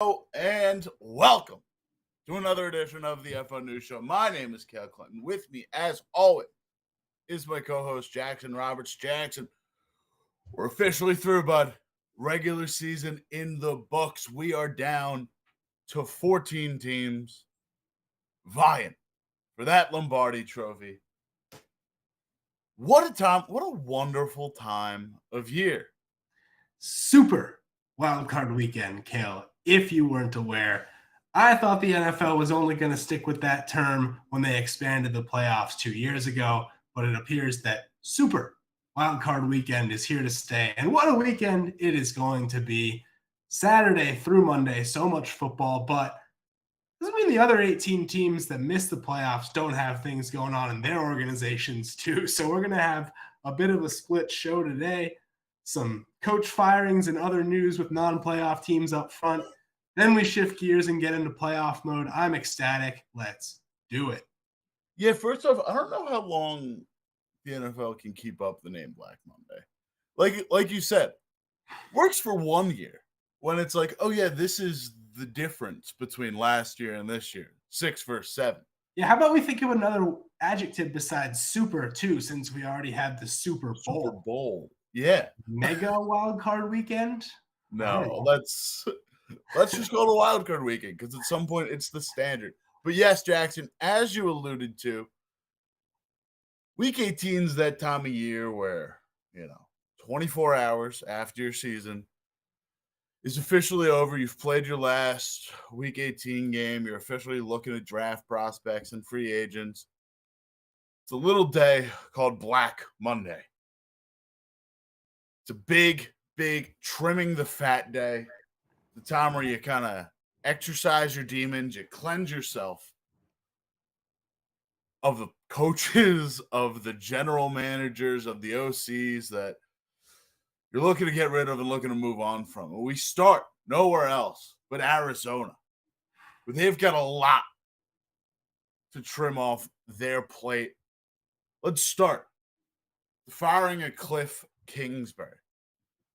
And welcome to another edition of the F1 News Show. My name is Cale Clinton. With me, as always, is my co-host Jackson Roberts. Jackson, we're officially through, bud. Regular season in the books. We are down to 14 teams vying for that Lombardi trophy. What a time, what a wonderful time of year. Super wildcard weekend, Cale. If you weren't aware, I thought the NFL was only going to stick with that term when they expanded the playoffs 2 years ago, but it appears that super wildcard weekend is here to stay. And what a weekend it is going to be. Saturday through Monday, so much football, but doesn't mean the other 18 teams that missed the playoffs don't have things going on in their organizations too. So we're going to have a bit of a split show today. Some coach firings and other news with non-playoff teams up front. Then we shift gears and get into playoff mode. I'm ecstatic. Let's do it. Yeah, first off, I don't know how long the NFL can keep up the name Black Monday. Like you said, works for 1 year when it's like, oh yeah, this is the difference between last year and this year. 6 versus 7. Yeah, how about we think of another adjective besides super too, since we already had the Super Bowl. Super Bowl. Yeah. Mega wildcard weekend? No, let's just go to wild card weekend because at some point it's the standard. But yes, Jackson, as you alluded to, week 18 is that time of year where, 24 hours after your season is officially over. You've played your last week 18 game. You're officially looking at draft prospects and free agents. It's a little day called Black Monday. It's a big trimming the fat day. The time where you kind of exercise your demons, you cleanse yourself of the coaches, of the general managers, of the OCs that you're looking to get rid of and looking to move on from. We start nowhere else but Arizona, where they've got a lot to trim off their plate. Let's start. The firing of Kliff Kingsbury.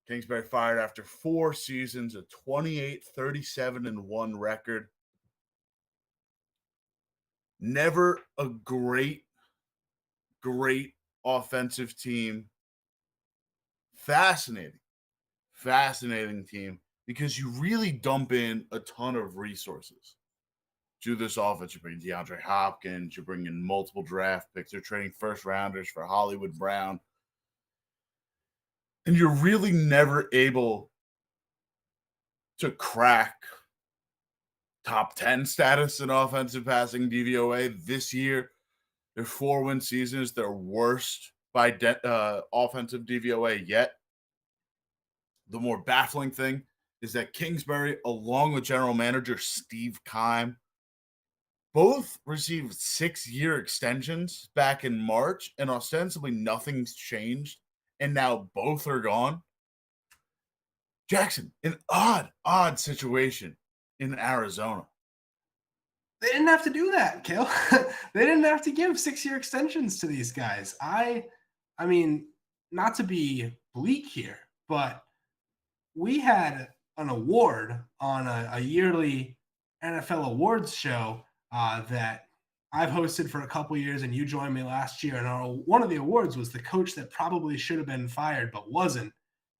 Kingsbury fired after 4 seasons, a 28-37-1 record. Never a great offensive team. Fascinating team because you really dump in a ton of resources to this offense. You bring DeAndre Hopkins, you bring in multiple draft picks, you're trading first rounders for Hollywood Brown. And you're really never able to crack top 10 status in offensive passing DVOA this year. Their 4-win season is their worst by offensive DVOA yet. The more baffling thing is that Kingsbury, along with general manager Steve Keim, both received 6-year extensions back in March, and ostensibly nothing's changed. And now both are gone. Jackson, an odd situation in Arizona. They didn't have to do that, Cale. They didn't have to give 6-year extensions to these guys. I mean, not to be bleak here, but we had an award on a yearly NFL awards show that I've hosted for a couple years, and you joined me last year. And one of the awards was the coach that probably should have been fired but wasn't.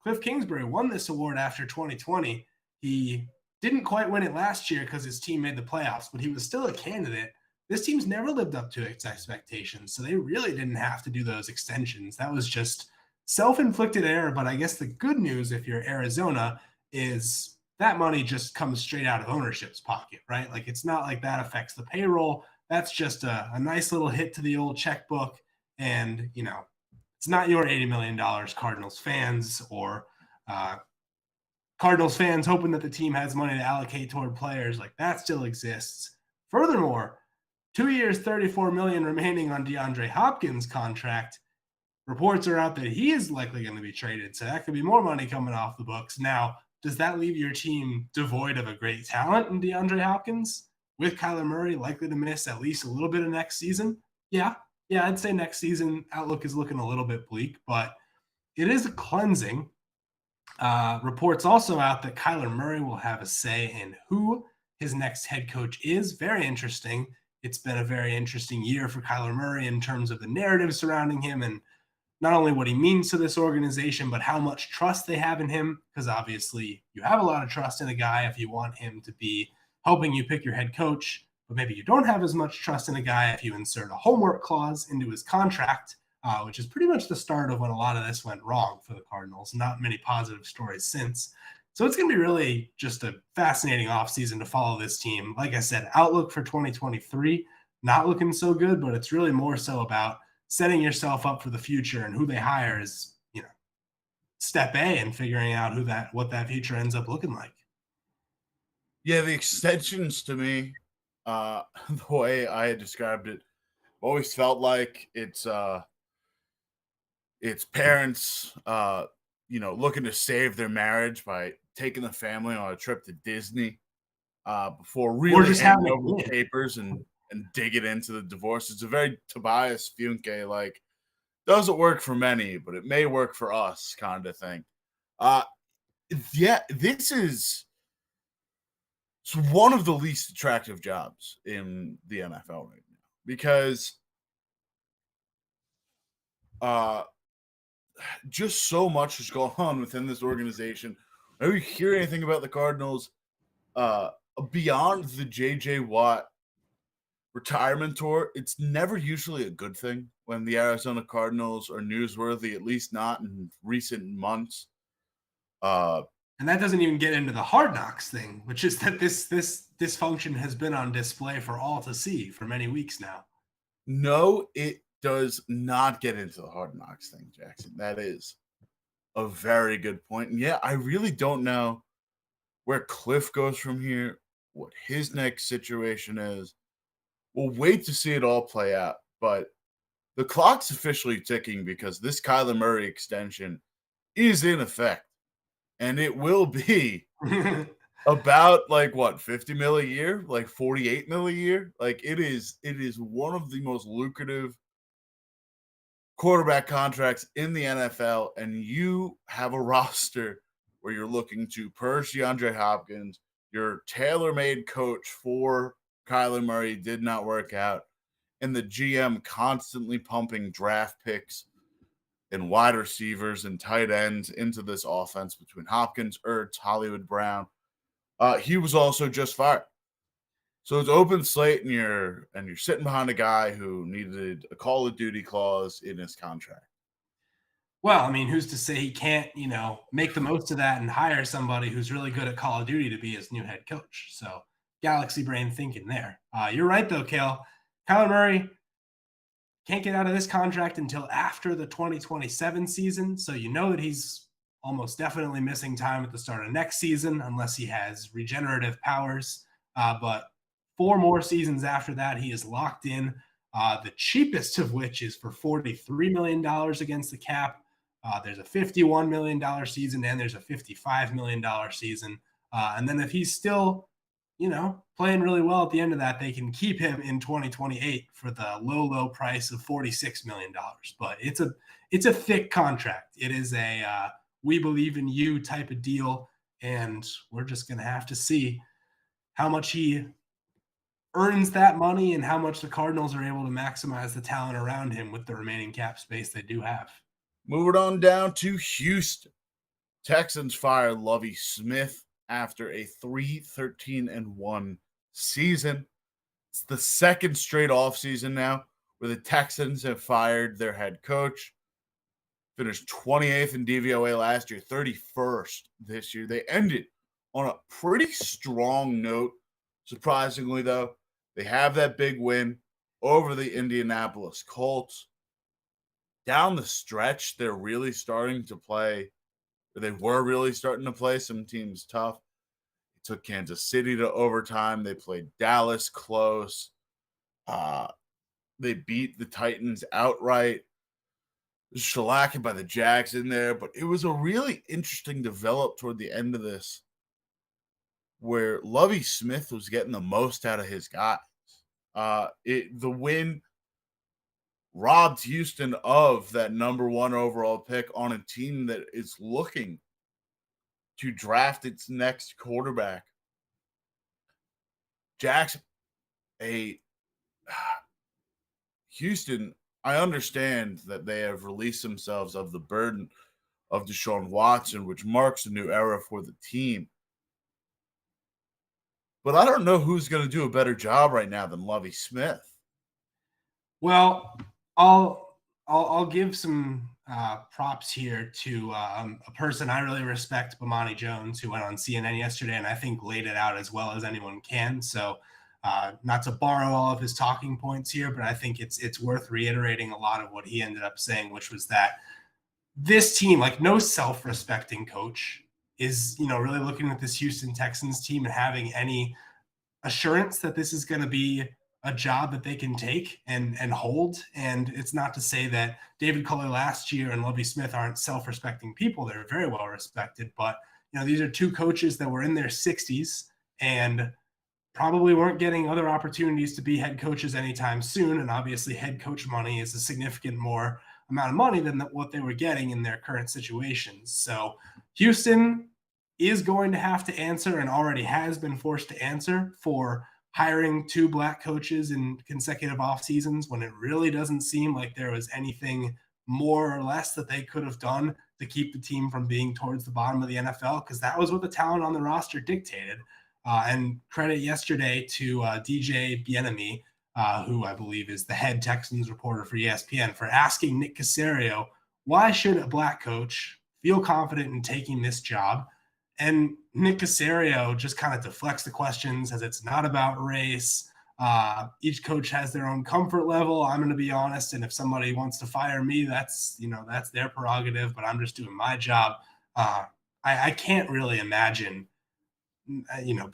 Kliff Kingsbury won this award after 2020. He didn't quite win it last year because his team made the playoffs, but he was still a candidate. This team's never lived up to its expectations, so they really didn't have to do those extensions. That was just self-inflicted error. But I guess the good news, if you're Arizona, is that money just comes straight out of ownership's pocket, right? Like, it's not like that affects the payroll. That's just a nice little hit to the old checkbook. And, it's not your $80 million, Cardinals fans, or Cardinals fans hoping that the team has money to allocate toward players. Like, that still exists. Furthermore, 2 years, $34 million remaining on DeAndre Hopkins' contract. Reports are out that he is likely going to be traded. So that could be more money coming off the books. Now, does that leave your team devoid of a great talent in DeAndre Hopkins? With Kyler Murray likely to miss at least a little bit of next season? Yeah, I'd say next season outlook is looking a little bit bleak, but it is a cleansing. Reports also out that Kyler Murray will have a say in who his next head coach is. Very interesting. It's been a very interesting year for Kyler Murray in terms of the narrative surrounding him and not only what he means to this organization, but how much trust they have in him. Because obviously, you have a lot of trust in a guy if you want him to be helping you pick your head coach. But maybe you don't have as much trust in a guy if you insert a homework clause into his contract, which is pretty much the start of when a lot of this went wrong for the Cardinals. Not many positive stories since. So it's going to be really just a fascinating offseason to follow this team. Like I said, outlook for 2023, not looking so good, but it's really more so about setting yourself up for the future, and who they hire is, step A and figuring out what that future ends up looking like. Yeah, the extensions to me, the way I had described it, always felt like it's parents, looking to save their marriage by taking the family on a trip to Disney before really just handing having over the papers and digging into the divorce. It's a very Tobias Funke, like, doesn't work for many, but it may work for us kind of thing. Yeah, this is one of the least attractive jobs in the NFL right now because just so much is going on within this organization. Whenever you hear anything about the Cardinals, beyond the JJ Watt retirement tour, it's never usually a good thing when the Arizona Cardinals are newsworthy, at least not in recent months. And that doesn't even get into the Hard Knocks thing, which is that this dysfunction has been on display for all to see for many weeks now. No, it does not get into the Hard Knocks thing, Jackson. That is a very good point. And yeah, I really don't know where Kliff goes from here, what his next situation is. We'll wait to see it all play out. But the clock's officially ticking because this Kyler Murray extension is in effect. And it will be about like what, 50 mil a year, like 48 mil a year. Like it is one of the most lucrative quarterback contracts in the NFL, and you have a roster where you're looking to purge DeAndre Hopkins. Your tailor-made coach for Kyler Murray did not work out, and the GM constantly pumping draft picks and wide receivers and tight ends into this offense between Hopkins, Ertz, Hollywood Brown. He was also just fired. So it's open slate, and you're sitting behind a guy who needed a Call of Duty clause in his contract. Well, I mean, who's to say he can't, make the most of that and hire somebody who's really good at Call of Duty to be his new head coach? So galaxy brain thinking there. You're right, though, Cale. Kyler Murray can't get out of this contract until after the 2027 season. So you know that he's almost definitely missing time at the start of next season unless he has regenerative powers. But 4 more seasons after that, he is locked in. The cheapest of which is for $43 million against the cap. There's a $51 million season and there's a $55 million season. And then if he's still, playing really well at the end of that, they can keep him in 2028 for the low price of $46 million. But it's a thick contract. It is a we believe in you type of deal. And we're just going to have to see how much he earns that money and how much the Cardinals are able to maximize the talent around him with the remaining cap space they do have. Moving on down to Houston. Texans fire Lovie Smith after a 3-13-1 season. It's the second straight offseason now where the Texans have fired their head coach. Finished 28th in DVOA last year, 31st this year. They ended on a pretty strong note. Surprisingly, though, they have that big win over the Indianapolis Colts. Down the stretch, they're really starting to play. They were really starting to play some teams tough. They took Kansas City to overtime. They played Dallas close. They beat the Titans outright. Shellacking by the Jags in there, but it was a really interesting develop toward the end of this where Lovie Smith was getting the most out of his guys. The win robbed Houston of that number 1 overall pick on a team that is looking to draft its next quarterback. Jackson, Houston, I understand that they have released themselves of the burden of Deshaun Watson, which marks a new era for the team. But I don't know who's going to do a better job right now than Lovie Smith. Well, I'll give some props here to a person I really respect, Bomani Jones, who went on CNN yesterday, and I think laid it out as well as anyone can. So, not to borrow all of his talking points here, but I think it's worth reiterating a lot of what he ended up saying, which was that this team, like no self-respecting coach, is really looking at this Houston Texans team and having any assurance that this is going to be a job that they can take and hold. And it's not to say that David Culley last year and Lovie Smith aren't self-respecting people. They're very well respected, but these are two coaches that were in their 60s and probably weren't getting other opportunities to be head coaches anytime soon. And obviously head coach money is a significant more amount of money than what they were getting in their current situations. So Houston is going to have to answer, and already has been forced to answer, for hiring two black coaches in consecutive off seasons when it really doesn't seem like there was anything more or less that they could have done to keep the team from being towards the bottom of the NFL, because that was what the talent on the roster dictated. And credit yesterday to DJ Bieniemy, who I believe is the head Texans reporter for ESPN, for asking Nick Caserio, why should a black coach feel confident in taking this job? And Nick Caserio just kind of deflects the question, says it's not about race. Each coach has their own comfort level. I'm going to be honest, and if somebody wants to fire me, that's their prerogative, but I'm just doing my job. I can't really imagine,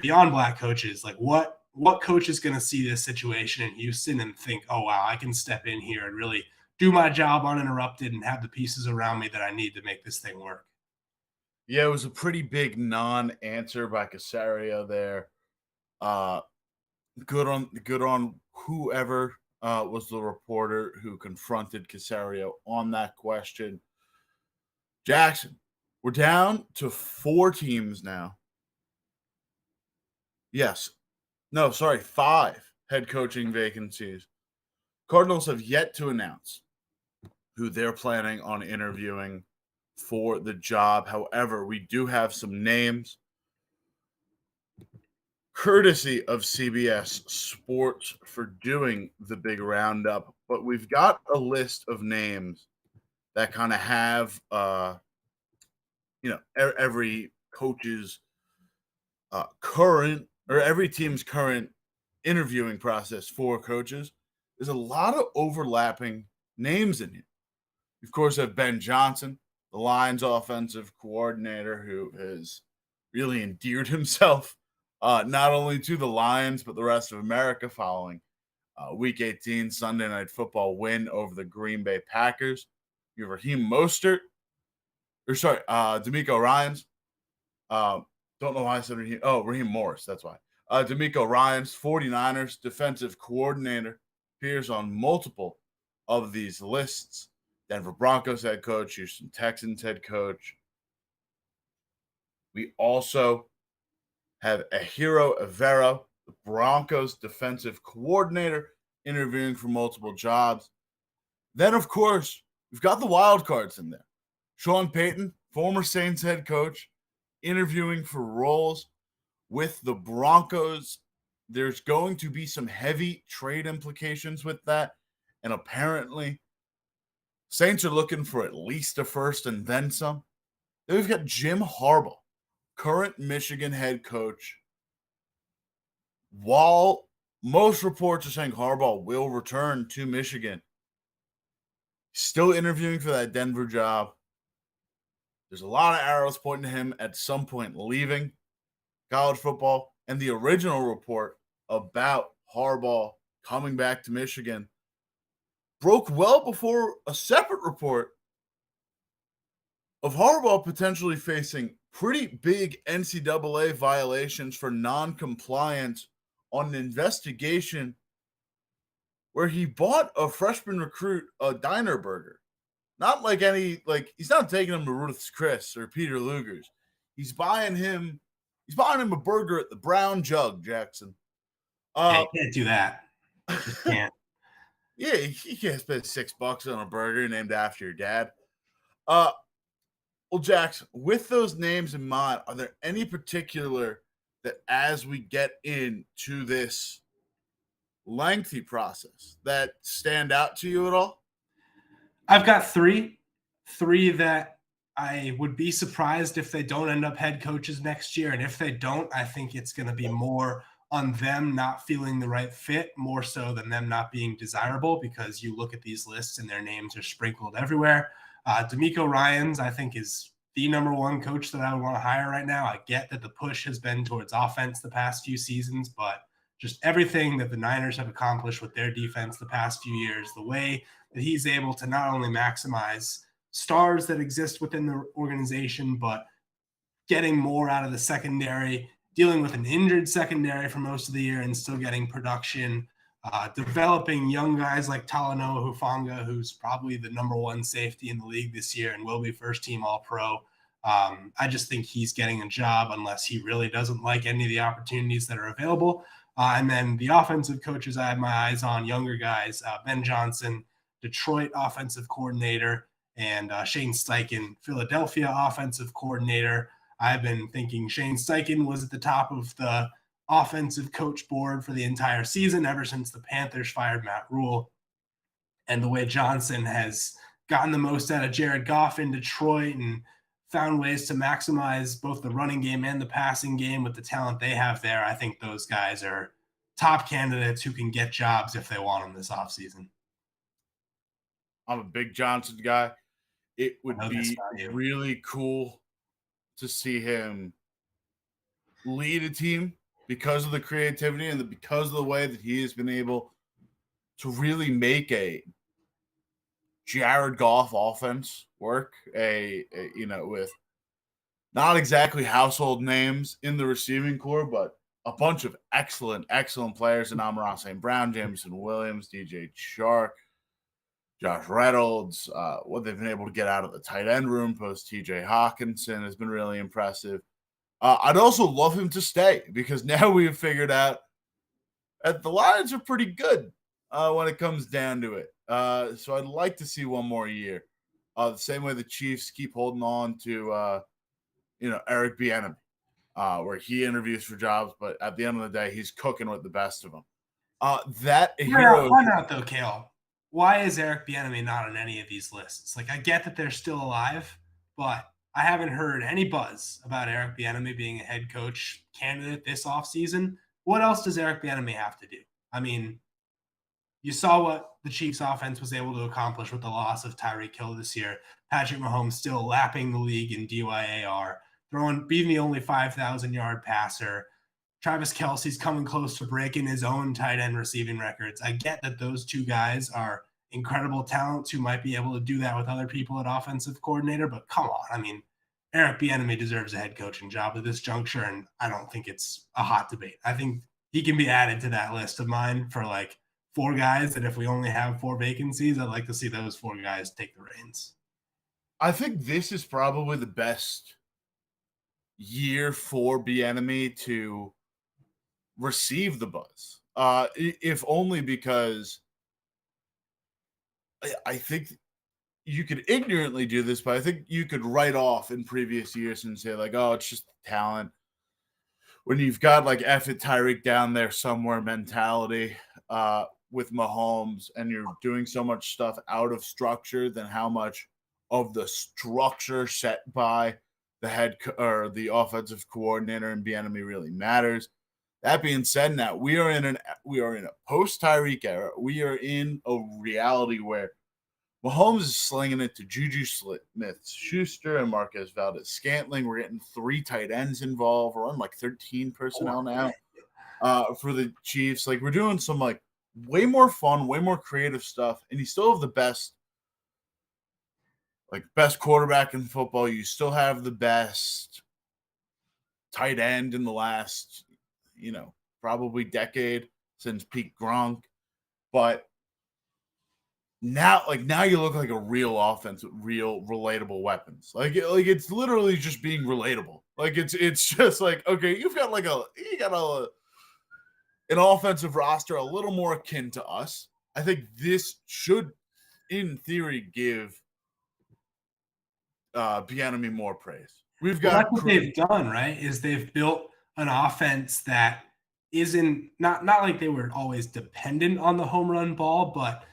beyond black coaches, like what coach is going to see this situation in Houston and think, oh, wow, I can step in here and really do my job uninterrupted and have the pieces around me that I need to make this thing work. Yeah, it was a pretty big non-answer by Caserio there. Good on whoever was the reporter who confronted Caserio on that question. Jackson, we're down to 4 teams now. Yes. No, sorry, 5 head coaching vacancies. Cardinals have yet to announce who they're planning on interviewing for the job. However, we do have some names courtesy of CBS Sports for doing the big roundup, but we've got a list of names that kind of have every coach's current, or every team's current interviewing process for coaches. There's a lot of overlapping names in here. You, of course, have Ben Johnson, the Lions offensive coordinator, who has really endeared himself not only to the Lions, but the rest of America following Week 18 Sunday Night Football win over the Green Bay Packers. You have Raheem D'Amico Ryans. Don't know why I said Raheem. Oh, Raheem Morris, that's why. D'Amico Ryans, 49ers defensive coordinator, appears on multiple of these lists. Denver Broncos head coach, Houston Texans head coach. We also have Ejiro Rivera, the Broncos defensive coordinator, interviewing for multiple jobs. Then, of course, we've got the wild cards in there. Sean Payton, former Saints head coach, interviewing for roles with the Broncos. There's going to be some heavy trade implications with that. And apparently, Saints are looking for at least a first and then some. Then we've got Jim Harbaugh, current Michigan head coach. While most reports are saying Harbaugh will return to Michigan, still interviewing for that Denver job. There's a lot of arrows pointing to him at some point leaving college football. And the original report about Harbaugh coming back to Michigan broke well before a separate report of Harbaugh potentially facing pretty big NCAA violations for non-compliance on an investigation where he bought a freshman recruit a diner burger. Not like he's not taking him to Ruth's Chris or Peter Luger's. He's buying him a burger at the Brown Jug, Jackson. Yeah, you can't do that. Just can't. Yeah, you can't spend $6 on a burger named after your dad. Well, Jackson, with those names in mind, are there any particular that as we get into this lengthy process that stand out to you at all? I've got three that I would be surprised if they don't end up head coaches next year. And if they don't, I think it's going to be more on them not feeling the right fit, more so than them not being desirable, because you look at these lists and their names are sprinkled everywhere. D'Amico Ryans, I think, is the number one coach that I would want to hire right now. I get that the push has been towards offense the past few seasons, but just everything that the Niners have accomplished with their defense the past few years, the way that he's able to not only maximize stars that exist within the organization, but getting more out of the secondary, dealing with an injured secondary for most of the year and still getting production, developing young guys like Talanoa Hufanga, who's probably the number one safety in the league this year and will be first team All-Pro. I just think he's getting a job unless he really doesn't like any of the opportunities that are available. And then the offensive coaches I have my eyes on, younger guys, Ben Johnson, Detroit offensive coordinator, and Shane Steichen, Philadelphia offensive coordinator. I've been thinking Shane Steichen was at the top of the offensive coach board for the entire season ever since the Panthers fired Matt Rule. And the way Johnson has gotten the most out of Jared Goff in Detroit and found ways to maximize both the running game and the passing game with the talent they have there, I think those guys are top candidates who can get jobs if they want them this offseason. I'm a big Johnson guy. It would be really cool to see him lead a team because of the creativity and because of the way that he has been able to really make a Jared Goff offense work, with not exactly household names in the receiving corps, but a bunch of excellent players in Amon-Ra St. Brown, Jameson Williams, DJ Chark, Josh Reynolds. What they've been able to get out of the tight end room post TJ Hawkinson has been really impressive. I'd also love him to stay because now we've figured out that the Lions are pretty good when it comes down to it. So I'd like to see one more year. The same way the Chiefs keep holding on to, Eric Bieniemy, where he interviews for jobs, but at the end of the day, he's cooking with the best of them. Why not though, Cale? Why is Eric Bieniemy not on any of these lists? Like, I get that they're still alive, but I haven't heard any buzz about Eric Bieniemy being a head coach candidate this offseason. What else does Eric Bieniemy have to do? I mean, you saw what the Chiefs offense was able to accomplish with the loss of Tyreek Hill this year. Patrick Mahomes still lapping the league in DYAR, being the only 5,000-yard passer. Travis Kelce's coming close to breaking his own tight end receiving records. I get that those two guys are incredible talents who might be able to do that with other people at offensive coordinator, but come on. I mean, Eric Bieniemy deserves a head coaching job at this juncture, and I don't think it's a hot debate. I think he can be added to that list of mine for like 4 guys, that if we only have 4 vacancies, I'd like to see those 4 guys take the reins. I think this is probably the best year for Bieniemy to receive the buzz, if only because I think you could ignorantly do this, but I think you could write off in previous years and say like, oh, it's just talent. When you've got like F it Tyreek down there somewhere mentality with Mahomes, and you're doing so much stuff out of structure, than how much of the structure set by the head or the offensive coordinator and Bieniemy really matters. That being said, now we are in a post Tyreek era. We are in a reality where Mahomes is slinging it to Juju Smith-Schuster and Marquez Valdez-Scantling. We're getting 3 tight ends involved. We're on like 13 personnel now for the Chiefs. Like, we're doing some like way more fun, way more creative stuff, and you still have the best quarterback in football. You still have the best tight end in the last, probably decade since Pete Gronk. But now you look like a real offense with real relatable weapons. Like it's literally just being relatable. Like it's just like, okay, you got an offensive roster a little more akin to us. I think this should, in theory, give Bieniemy more praise. We've Well, got that's what they've done, right? Is they've built an offense that isn't not like they were always dependent on the home run ball, but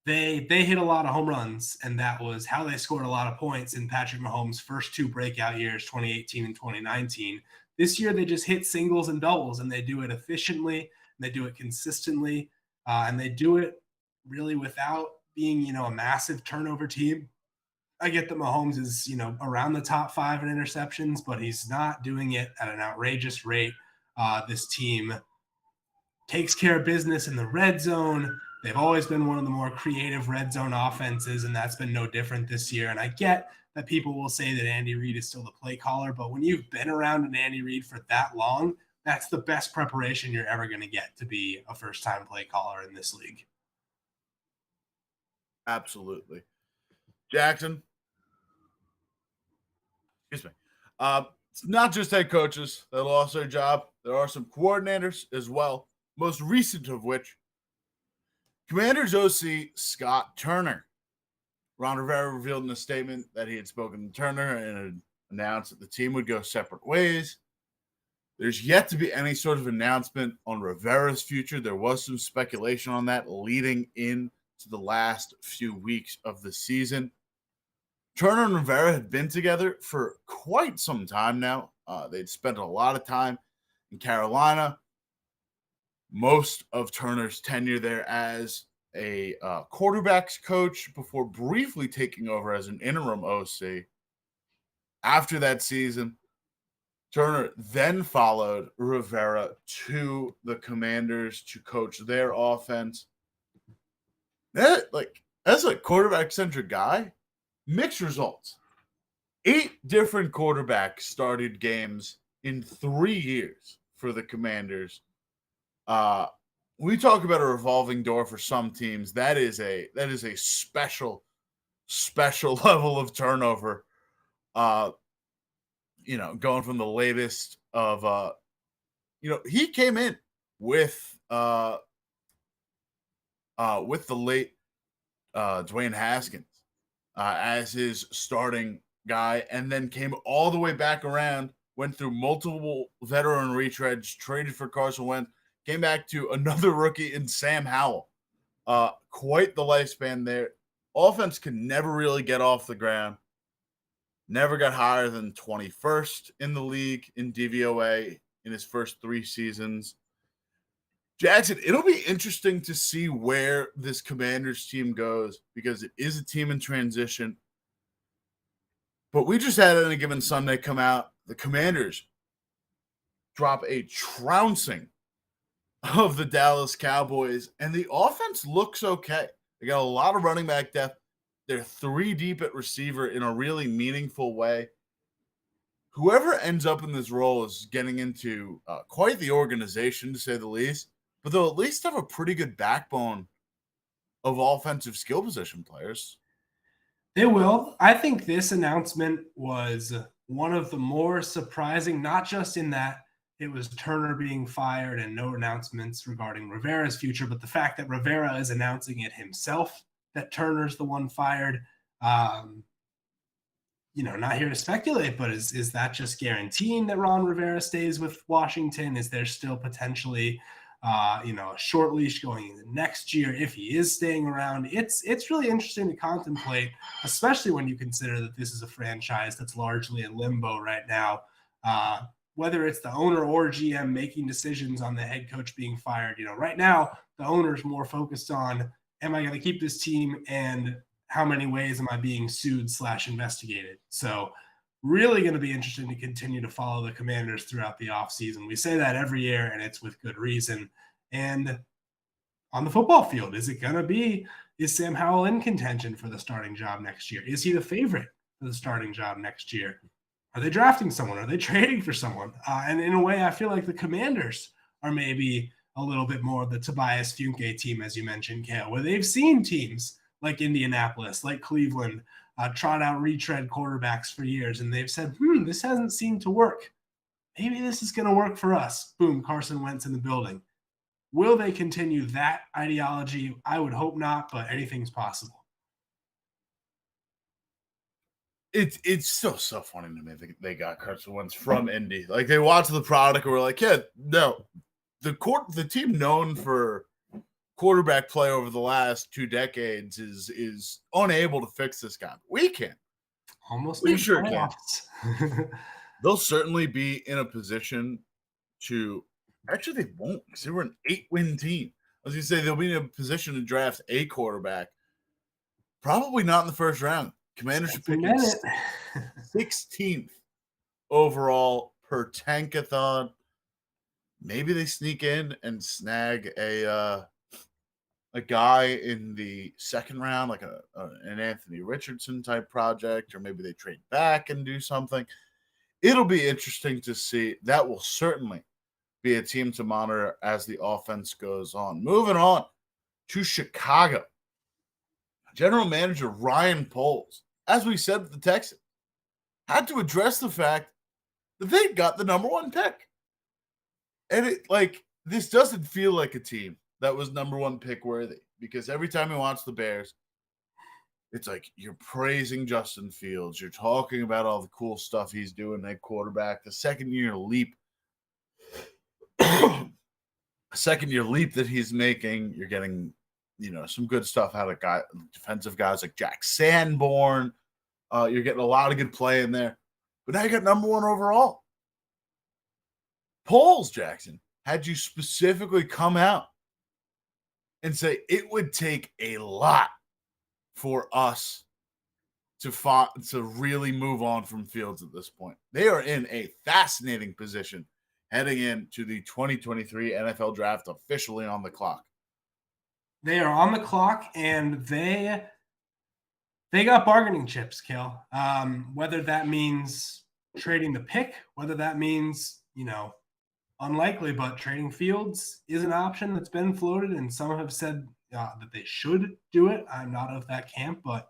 they hit a lot of home runs, and that was how they scored a lot of points in Patrick Mahomes' first two breakout years, 2018 and 2019. This year, they just hit singles and doubles, and they do it efficiently, and they do it consistently, and they do it really without being, a massive turnover team. I get that Mahomes is, around the top 5 in interceptions, but he's not doing it at an outrageous rate. This team takes care of business in the red zone. They've always been one of the more creative red zone offenses, and that's been no different this year. And I get that people will say that Andy Reid is still the play caller, but when you've been around an Andy Reid for that long, that's the best preparation you're ever going to get to be a first-time play caller in this league. Absolutely. Jackson. Excuse me. It's not just head coaches that lost their job. There are some coordinators as well, most recent of which, Commanders OC Scott Turner. Ron Rivera revealed in a statement that he had spoken to Turner and had announced that the team would go separate ways. There's yet to be any sort of announcement on Rivera's future. There was some speculation on that leading into the last few weeks of the season. Turner and Rivera had been together for quite some time now. They'd spent a lot of time in Carolina. Most of Turner's tenure there as a quarterbacks coach before briefly taking over as an interim OC. After that season, Turner then followed Rivera to the Commanders to coach their offense. As a quarterback-centric guy, mixed results. 8 different quarterbacks started games in 3 years for the Commanders. We talk about a revolving door for some teams. That is a special level of turnover. Going from the latest of he came in with the late Dwayne Haskins as his starting guy, and then came all the way back around, went through multiple veteran retreads, traded for Carson Wentz, came back to another rookie in Sam Howell. Quite the lifespan there. Offense could never really get off the ground. Never got higher than 21st in the league in DVOA in his first 3 seasons. Jackson, it'll be interesting to see where this Commanders team goes because it is a team in transition. But we just had Any Given Sunday come out. The Commanders drop a trouncing of the Dallas Cowboys, and the offense looks okay. They got a lot of running back depth. They're 3 deep at receiver in a really meaningful way. Whoever ends up in this role is getting into quite the organization, to say the least, but they'll at least have a pretty good backbone of offensive skill position players. They will. I think this announcement was one of the more surprising, not just in that it was Turner being fired and no announcements regarding Rivera's future, but the fact that Rivera is announcing it himself, that Turner's the one fired. Not here to speculate, but is that just guaranteeing that Ron Rivera stays with Washington? Is there still potentially, a short leash going into next year if he is staying around? It's really interesting to contemplate, especially when you consider that this is a franchise that's largely in limbo right now. Whether it's the owner or GM making decisions on the head coach being fired, right now the owner's more focused on, am I going to keep this team and how many ways am I being sued / investigated? So really going to be interesting to continue to follow the Commanders throughout the offseason. We say that every year, and it's with good reason. And on the football field, is Sam Howell in contention for the starting job next year? Is he the favorite for the starting job next year? Are they drafting someone? Are they trading for someone? And in a way, I feel like the Commanders are maybe a little bit more of the Tobias Funke team, as you mentioned, Cale, where they've seen teams like Indianapolis, like Cleveland, trot out retread quarterbacks for years, and they've said, this hasn't seemed to work. Maybe this is going to work for us. Boom, Carson Wentz in the building. Will they continue that ideology? I would hope not, but anything's possible. It's still so funny to me that they got Carson Wentz from Indy. Like, they watched the product and were like, yeah, no. The team known for quarterback play over the last 2 decades is unable to fix this guy. We can. We sure can. They'll certainly be in a position to – actually, they won't, because they were an 8-win team. I was going to say they'll be in a position to draft a quarterback. Probably not in the first round. Commanders should pick 16th overall per tankathon. Maybe they sneak in and snag a guy in the second round, like an Anthony Richardson type project, or maybe they trade back and do something. It'll be interesting to see. That will certainly be a team to monitor as the offense goes on. Moving on to Chicago. General Manager Ryan Poles, as we said with the Texans, had to address the fact that they got the number 1 pick. And this doesn't feel like a team that was number 1 pick worthy, because every time you watch the Bears, it's like you're praising Justin Fields. You're talking about all the cool stuff he's doing at quarterback. The second-year leap that he's making. You're getting, some good stuff out of defensive guys like Jack Sanborn. You're getting a lot of good play in there. But now you got number 1 overall. Poles, Jackson, had you specifically come out and say it would take a lot for us to really move on from Fields at this point. They are in a fascinating position heading into the 2023 NFL Draft, officially on the clock. They are on the clock, and they got bargaining chips, Cale. Whether that means trading the pick, whether that means, unlikely, but trading Fields is an option that's been floated, and some have said that they should do it. I'm not of that camp, but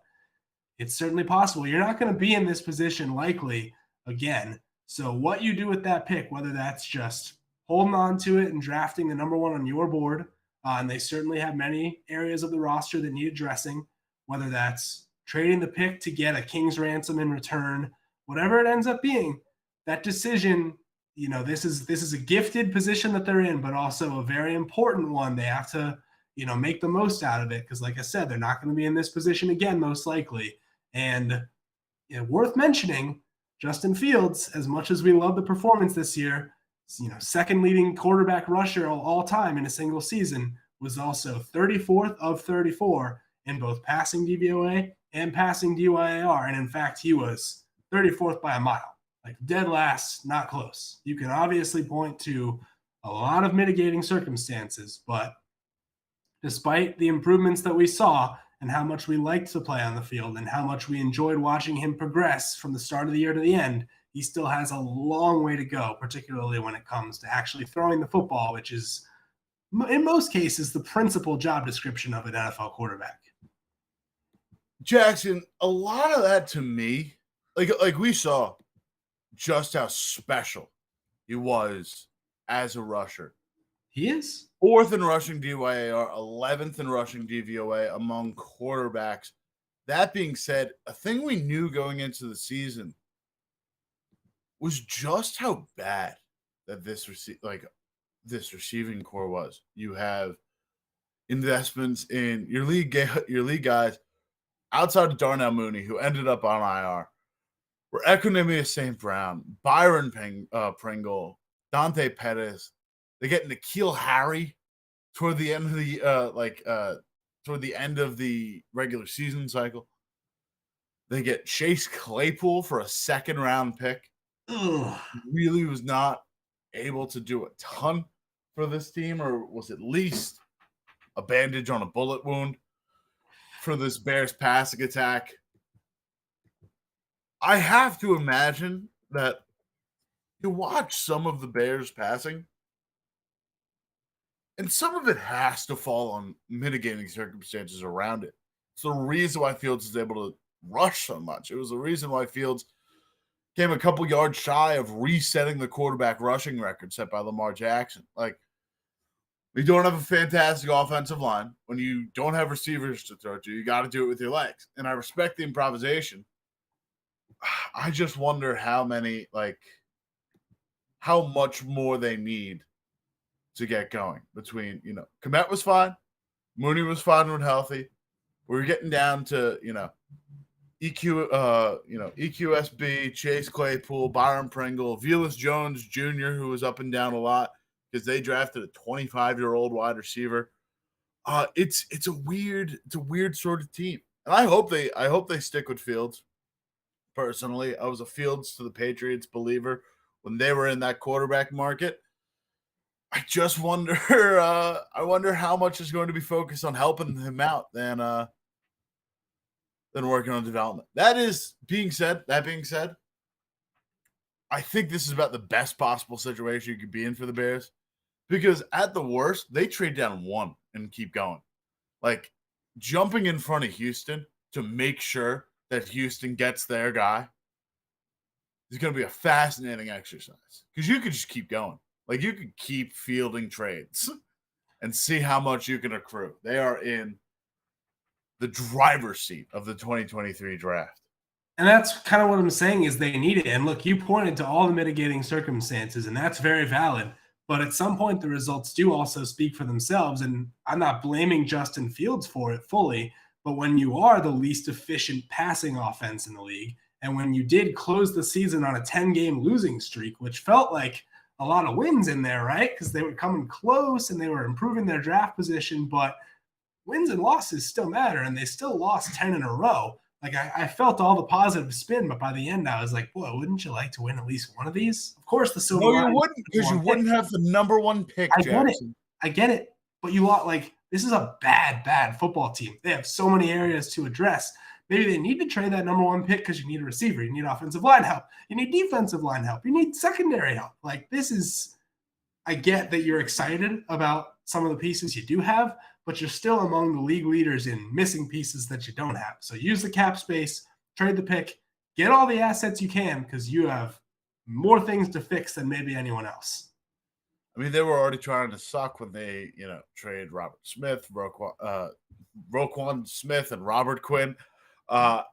it's certainly possible. You're not going to be in this position likely again. So what you do with that pick, whether that's just holding on to it and drafting the number 1 on your board, and they certainly have many areas of the roster that need addressing, whether that's trading the pick to get a king's ransom in return, whatever it ends up being, that decision, this is a gifted position that they're in, but also a very important one. They have to, make the most out of it, because like I said, they're not going to be in this position again, most likely. And worth mentioning, Justin Fields, as much as we love the performance this year, second leading quarterback rusher all time in a single season, was also 34th of 34 in both passing DVOA and passing DYAR. And in fact, he was 34th by a mile, like dead last, not close. You can obviously point to a lot of mitigating circumstances, but despite the improvements that we saw and how much we liked to play on the field and how much we enjoyed watching him progress from the start of the year to the end, he still has a long way to go, particularly when it comes to actually throwing the football, which is, in most cases, the principal job description of an NFL quarterback. Jackson, a lot of that to me, like we saw just how special he was as a rusher. He is 4th in rushing DYAR, 11th in rushing DVOA among quarterbacks. That being said, a thing we knew going into the season was just how bad that this receiving core was. You have investments in your league guys outside of Darnell Mooney, who ended up on IR, were Equanimeous St. Brown, Byron Pringle, Dante Pettis. They get N'Keal Harry toward the end of the regular season cycle. They get Chase Claypool for a 2nd-round pick. Really was not able to do a ton for this team, or was at least a bandage on a bullet wound for this Bears passing attack. I have to imagine that you watch some of the Bears passing, and some of it has to fall on mitigating circumstances around it. It's the reason why Fields is able to rush so much. It was the reason why Fields came a couple yards shy of resetting the quarterback rushing record set by Lamar Jackson. Like, we don't have a fantastic offensive line. When you don't have receivers to throw to, you got to do it with your legs. And I respect the improvisation. I just wonder how much more they need to get going between, Kmet was fine. Mooney was fine when healthy. We were getting down to, EQSB, Chase Claypool, Byron Pringle, Velus Jones Jr., who was up and down a lot because they drafted a 25-year-old wide receiver. It's a weird sort of team. And I hope they stick with Fields. Personally, I was a Fields to the Patriots believer when they were in that quarterback market. I just wonder how much is going to be focused on helping him out than working on development. That being said, I think this is about the best possible situation you could be in for the Bears, because at the worst, they trade down one and keep going. Like, jumping in front of Houston to make sure that Houston gets their guy is going to be a fascinating exercise, because you could just keep going. Like, you could keep fielding trades and see how much you can accrue. They are in the driver's seat of the 2023 draft. And that's kind of what I'm saying is they need it. And look, you pointed to all the mitigating circumstances, and that's very valid. But at some point, the results do also speak for themselves. And I'm not blaming Justin Fields for it fully. But when you are the least efficient passing offense in the league, and when you did close the season on a 10-game losing streak, which felt like a lot of wins in there, right? Because they were coming close and they were improving their draft position. But wins and losses still matter, and they still lost 10 in a row. Like, I felt all the positive spin, but by the end, I was like, boy, wouldn't you like to win at least one of these? Of course, the silver line. No, you wouldn't, because you wouldn't have the number one pick, Jackson. I get it. But you lot, this is a bad football team. They have so many areas to address. Maybe they need to trade that number one pick because you need a receiver. You need offensive line help. You need defensive line help. You need secondary help. I get that you're excited about some of the pieces you do have, but you're still among the league leaders in missing pieces that you don't have. So use the cap space, trade the pick, get all the assets you can, because you have more things to fix than maybe anyone else. I mean, they were already trying to suck when they, trade Robert Smith, Roquan Smith, and Robert Quinn. I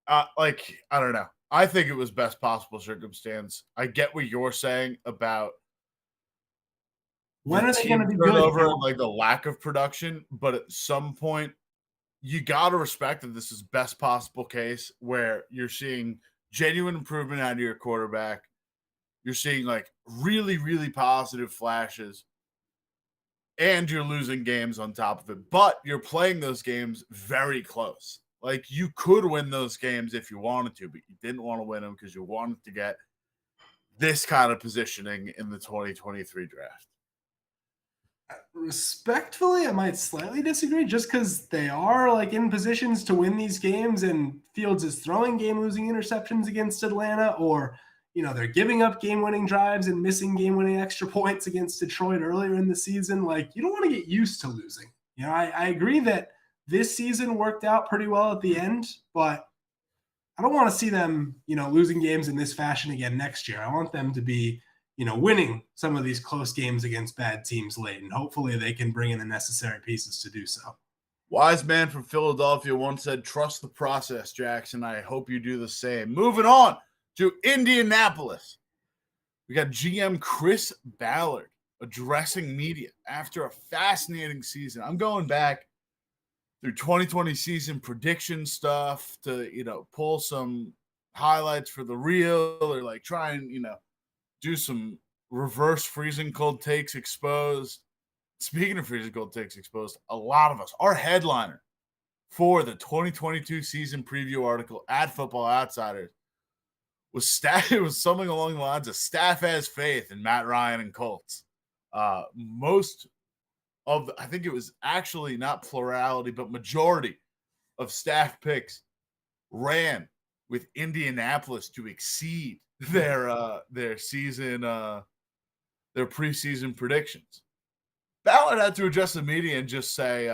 don't know. I think it was best possible circumstance. I get what you're saying about when are they going to be turnover and the lack of production, but at some point you got to respect that this is best possible case where you're seeing genuine improvement out of your quarterback. You're seeing really, really positive flashes, and you're losing games on top of it, but you're playing those games very close. You could win those games if you wanted to, but you didn't want to win them because you wanted to get this kind of positioning in the 2023 draft. Respectfully, I might slightly disagree, just because they are in positions to win these games, and Fields is throwing game-losing interceptions against Atlanta, or they're giving up game-winning drives and missing game-winning extra points against Detroit earlier in the season. You don't want to get used to losing. I agree that this season worked out pretty well at the end, but I don't want to see them, losing games in this fashion again next year. I want them to be, winning some of these close games against bad teams late, and hopefully they can bring in the necessary pieces to do so. Wise man from Philadelphia once said, "Trust the process, Jackson." I hope you do the same. Moving on to Indianapolis. We got GM Chris Ballard addressing media after a fascinating season. I'm going back through 2020 season prediction stuff to, pull some highlights for the reel, or try and, do some reverse freezing cold takes exposed. Speaking of freezing cold takes exposed, a lot of us, our headliner for the 2022 season preview article at Football Outsiders was something along the lines of staff has faith in Matt Ryan and Colts. Most of I think it was actually not plurality, but majority of staff picks ran with Indianapolis to exceed their season, their preseason predictions. Ballard had to address the media and just say,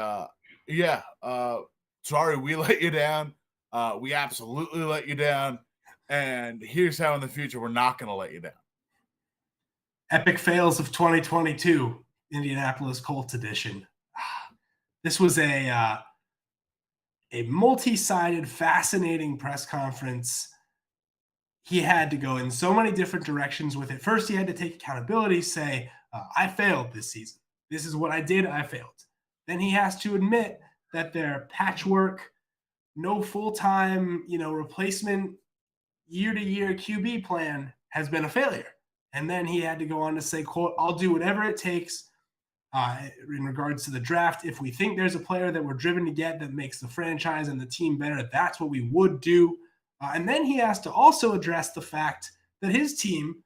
sorry, we let you down. We absolutely let you down. And here's how in the future we're not going to let you down. Epic fails of 2022, Indianapolis Colts edition. This was a multi-sided, fascinating press conference. He had to go in so many different directions with it. First, he had to take accountability, say, I failed this season. This is what I did. I failed. Then he has to admit that their patchwork, no full-time, replacement year-to-year QB plan has been a failure. And then he had to go on to say, quote, I'll do whatever it takes in regards to the draft. If we think there's a player that we're driven to get that makes the franchise and the team better, that's what we would do. And then he has to also address the fact that his team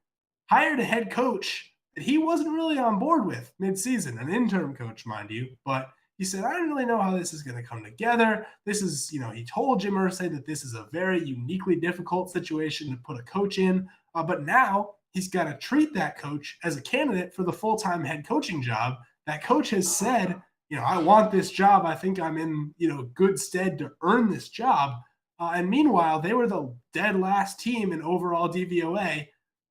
hired a head coach that he wasn't really on board with midseason, an interim coach, mind you. But he said, I don't really know how this is going to come together. This is, he told Jim Irsay that this is a very uniquely difficult situation to put a coach in. But now he's got to treat that coach as a candidate for the full-time head coaching job. That coach has said, I want this job. I think I'm in, good stead to earn this job. And meanwhile, they were the dead last team in overall DVOA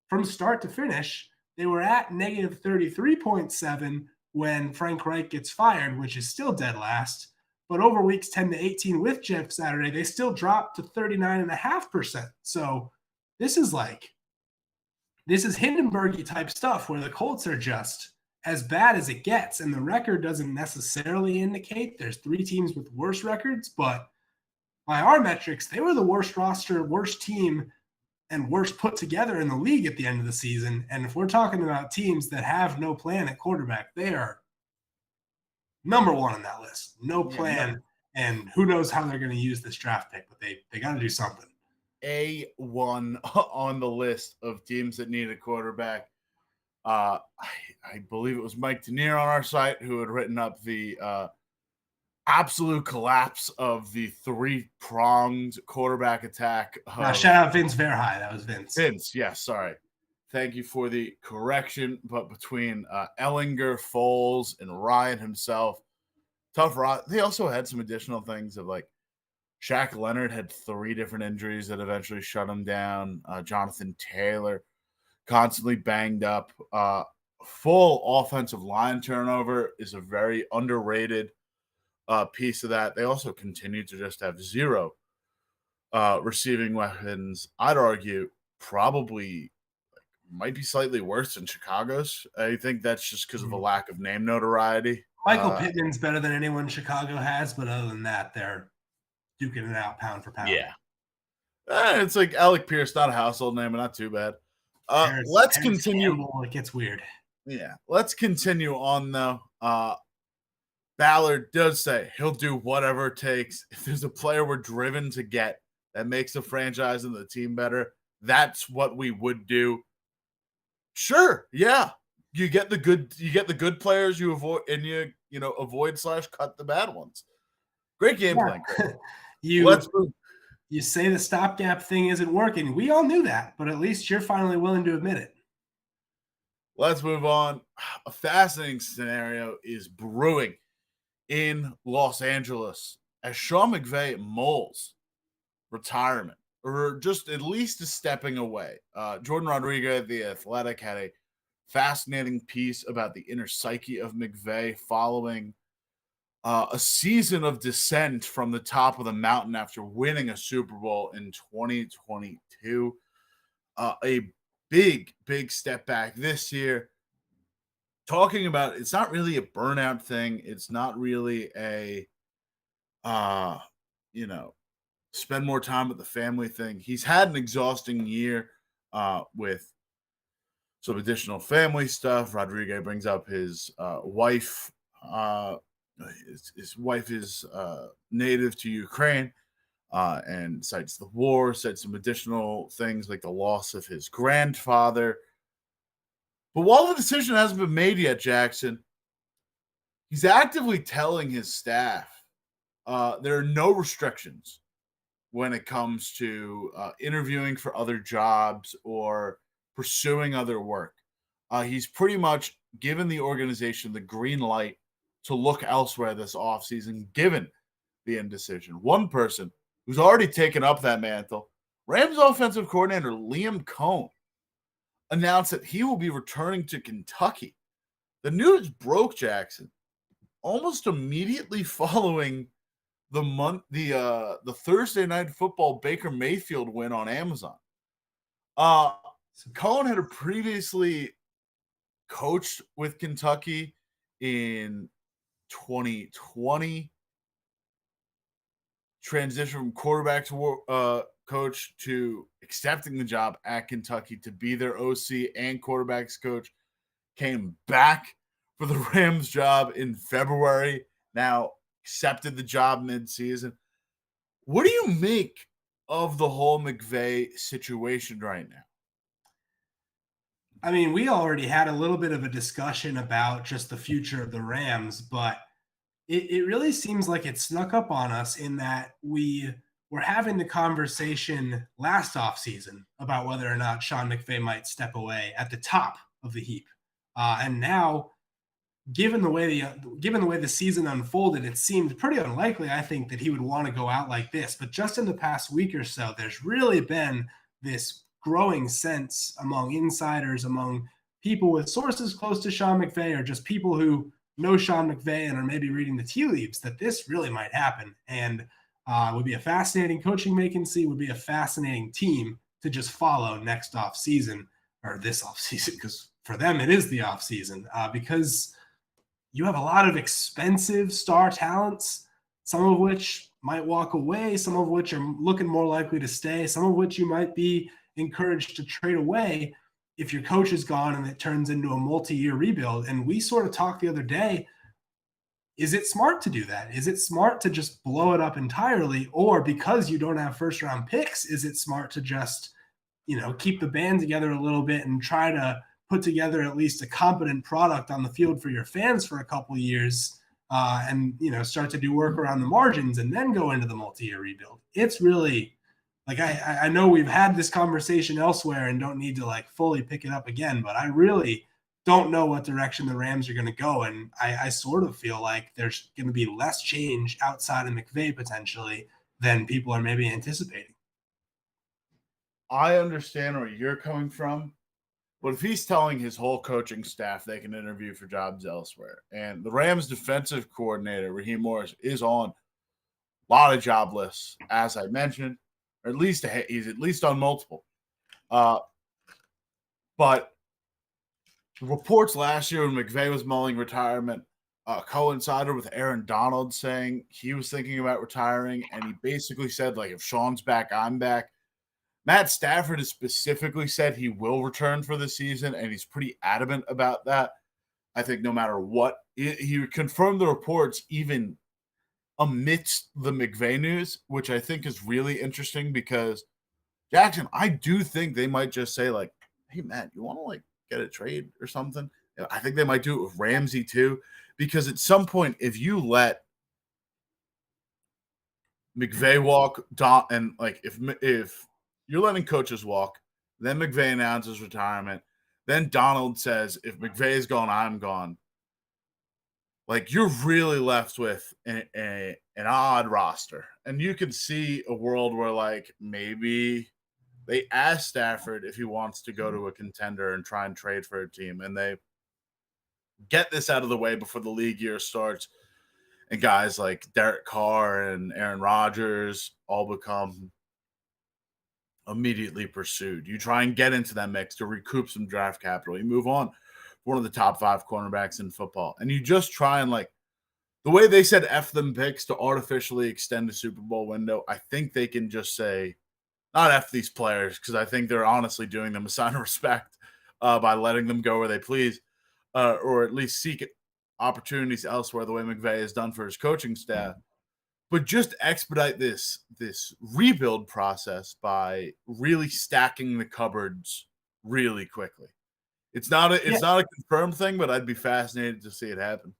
from start to finish. They were at negative 33.7 when Frank Reich gets fired, which is still dead last. But over weeks 10 to 18 with Jeff Saturday, they still dropped to 39.5%. So this is Hindenburg-y type stuff where the Colts are just as bad as it gets. And the record doesn't necessarily indicate there's 3 teams with worse records, but by our metrics, they were the worst roster, worst team, and worst put together in the league at the end of the season. And if we're talking about teams that have no plan at quarterback, they are number 1 on that list. No plan, and who knows how they're going to use this draft pick, but they got to do something. A1 on the list of teams that need a quarterback. I believe it was Mike Denier on our site who had written up the absolute collapse of the 3-pronged quarterback attack. Shout out Vince Verhey. That was Vince. Yes, sorry. Thank you for the correction. But between Ellinger, Foles, and Ryan himself, tough rot. They also had some additional things of Shaq Leonard had 3 different injuries that eventually shut him down. Jonathan Taylor constantly banged up. Full offensive line turnover is a very underrated piece of that. They also continue to just have 0 receiving weapons. I'd argue probably might be slightly worse than Chicago's. I think that's just because of a lack of name notoriety. Michael Pittman's better than anyone Chicago has, but other than that, they're duking it out pound for pound. Yeah. It's like Alec Pierce, not a household name, but not too bad. Let's continue. Campbell, it gets weird. Yeah. Let's continue on, though. Ballard does say he'll do whatever it takes. If there's a player we're driven to get that makes the franchise and the team better, that's what we would do. Sure, yeah. You get the good players you avoid, and you avoid/cut the bad ones. Great game plan. You say the stopgap thing isn't working. We all knew that, but at least you're finally willing to admit it. Let's move on. A fascinating scenario is brewing in Los Angeles as Sean McVay mulls retirement, or just at least is stepping away. Jordan Rodriguez, The Athletic, had a fascinating piece about the inner psyche of McVay following a season of descent from the top of the mountain after winning a Super Bowl in 2022. A big step back this year. Talking about it's not really a burnout thing. It's not really a, spend more time with the family thing. He's had an exhausting year with some additional family stuff. Rodriguez brings up his wife. His wife is native to Ukraine and cites the war, said some additional things like the loss of his grandfather. But while the decision hasn't been made yet, Jackson, he's actively telling his staff there are no restrictions when it comes to interviewing for other jobs or pursuing other work. He's pretty much given the organization the green light to look elsewhere this offseason, given the indecision. One person who's already taken up that mantle, Rams offensive coordinator Liam Cohn, announced that he will be returning to Kentucky. The news broke, Jackson, almost immediately following the Thursday Night Football Baker Mayfield win on Amazon. Cohen had previously coached with Kentucky in 2020, transitioned from quarterback to coach to accepting the job at Kentucky to be their OC and quarterbacks coach, came back for the Rams job in February, now accepted the job mid-season. What do you make of the whole McVay situation right now? I mean, we already had a little bit of a discussion about just the future of the Rams, but it really seems like it snuck up on us in that we were having the conversation last offseason about whether or not Sean McVay might step away at the top of the heap. And now, given the way the season unfolded, it seemed pretty unlikely, I think, that he would want to go out like this. But just in the past week or so, there's really been this growing sense among insiders, among people with sources close to Sean McVay, or just people who know Sean McVay and are maybe reading the tea leaves, that this really might happen. And would be a fascinating coaching vacancy, would be a fascinating team to just follow next off season, or this off season, because for them it is the off season, because you have a lot of expensive star talents, some of which might walk away, some of which are looking more likely to stay, some of which you might be encouraged to trade away if your coach is gone and it turns into a multi-year rebuild. And we sort of talked the other day, is it smart to do that? Is it smart to just blow it up entirely? Or because you don't have first round picks, is it smart to just, keep the band together a little bit and try to put together at least a competent product on the field for your fans for a couple of years, and start to do work around the margins and then go into the multi-year rebuild? It's really like, I know we've had this conversation elsewhere and don't need to fully pick it up again, but I really don't know what direction the Rams are going to go. And I sort of feel like there's going to be less change outside of McVay potentially than people are maybe anticipating. I understand where you're coming from, but if he's telling his whole coaching staff they can interview for jobs elsewhere, and the Rams defensive coordinator, Raheem Morris, is on a lot of job lists, as I mentioned, or at least he's at least on multiple. But the reports last year when McVay was mulling retirement coincided with Aaron Donald saying he was thinking about retiring, and he basically said, if Sean's back, I'm back. Matt Stafford has specifically said he will return for the season, and he's pretty adamant about that. I think no matter what, he confirmed the reports even amidst the McVay news, which I think is really interesting because, Jackson, I do think they might just say, hey, Matt, you want to, get a trade or something? I think they might do it with Ramsey too, because at some point, if you let McVay walk, and if you're letting coaches walk, then McVay announces retirement, then Donald says, if McVay is gone, I'm gone. You're really left with an odd roster. And you can see a world where, maybe they ask Stafford if he wants to go to a contender and try and trade for a team, and they get this out of the way before the league year starts, and guys like Derek Carr and Aaron Rodgers all become immediately pursued. You try and get into that mix to recoup some draft capital. You move on, one of the top 5 cornerbacks in football, and you just try and, the way they said F them picks to artificially extend the Super Bowl window, I think they can just say, not F these players, because I think they're honestly doing them a sign of respect by letting them go where they please, or at least seek opportunities elsewhere the way McVay has done for his coaching staff. But just expedite this rebuild process by really stacking the cupboards really quickly. It's not a confirmed thing, but I'd be fascinated to see it happen.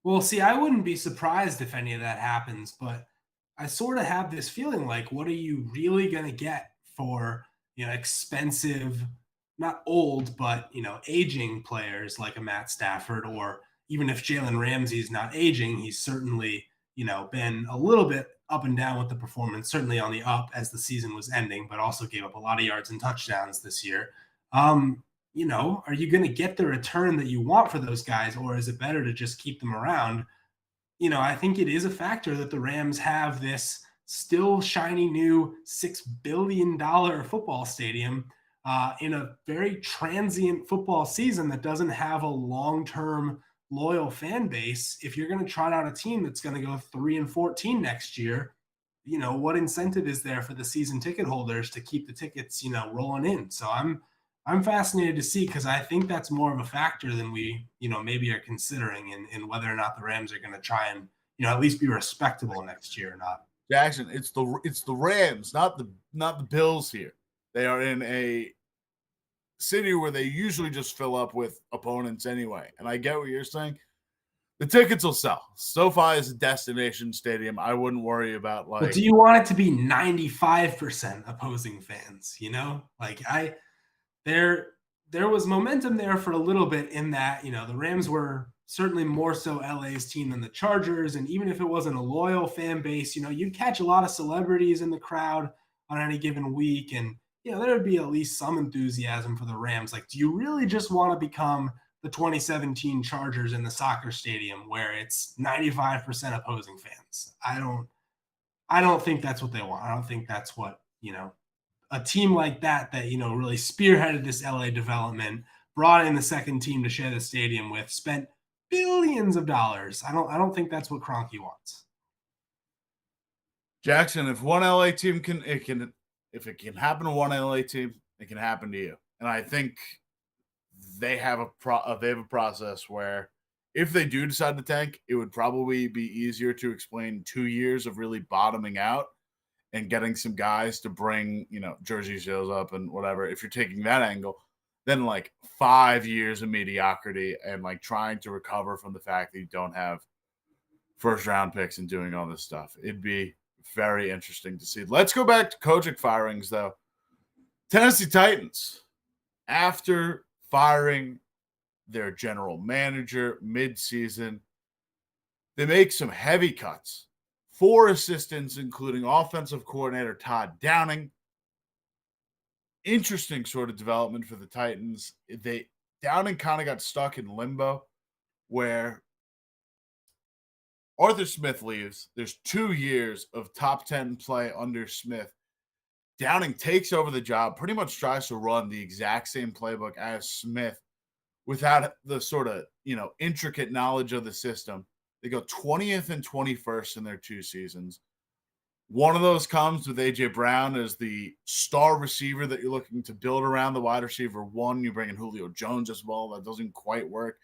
Well, see, I wouldn't be surprised if any of that happens, but I sort of have this feeling what are you really going to get for, expensive, not old, but, aging players like a Matt Stafford, or even if Jalen Ramsey's not aging, he's certainly, been a little bit up and down with the performance, certainly on the up as the season was ending, but also gave up a lot of yards and touchdowns this year. Are you going to get the return that you want for those guys, or is it better to just keep them around? I think it is a factor that the Rams have this still shiny new $6 billion football stadium in a very transient football season that doesn't have a long-term loyal fan base. If you're going to trot out a team that's going to go 3-14 next year, what incentive is there for the season ticket holders to keep the tickets, rolling in? So I'm fascinated to see, because I think that's more of a factor than we, maybe are considering in whether or not the Rams are going to try and, at least be respectable next year or not. Jackson, it's the Rams, not the Bills here. They are in a city where they usually just fill up with opponents anyway. And I get what you're saying. The tickets will sell. SoFi is a destination stadium. I wouldn't worry about But do you want it to be 95% opposing fans? There was momentum there for a little bit in that, the Rams were certainly more so LA's team than the Chargers. And even if it wasn't a loyal fan base, you'd catch a lot of celebrities in the crowd on any given week. And, there would be at least some enthusiasm for the Rams. Do you really just want to become the 2017 Chargers in the soccer stadium where it's 95% opposing fans? I don't think that's what they want. I don't think that's what, a team like that really spearheaded this LA development, brought in the second team to share the stadium with, spent billions of dollars. I don't think that's what Kroenke wants. Jackson, if one LA team if it can happen to one LA team, it can happen to you. And I think they have a process where if they do decide to tank, it would probably be easier to explain 2 years of really bottoming out and getting some guys to bring, jersey sales up and whatever. If you're taking that angle, then 5 years of mediocrity and trying to recover from the fact that you don't have first round picks and doing all this stuff. It'd be very interesting to see. Let's go back to coaching firings though. Tennessee Titans, after firing their general manager mid-season, they make some heavy cuts. 4 assistants, including offensive coordinator Todd Downing. Interesting sort of development for the Titans. Downing kind of got stuck in limbo where Arthur Smith leaves. There's 2 years of top 10 play under Smith. Downing takes over the job, pretty much tries to run the exact same playbook as Smith without the sort of, intricate knowledge of the system. They go 20th and 21st in their 2 seasons. One of those comes with A.J. Brown as the star receiver that you're looking to build around the wide receiver 1. You bring in Julio Jones as well. That doesn't quite work.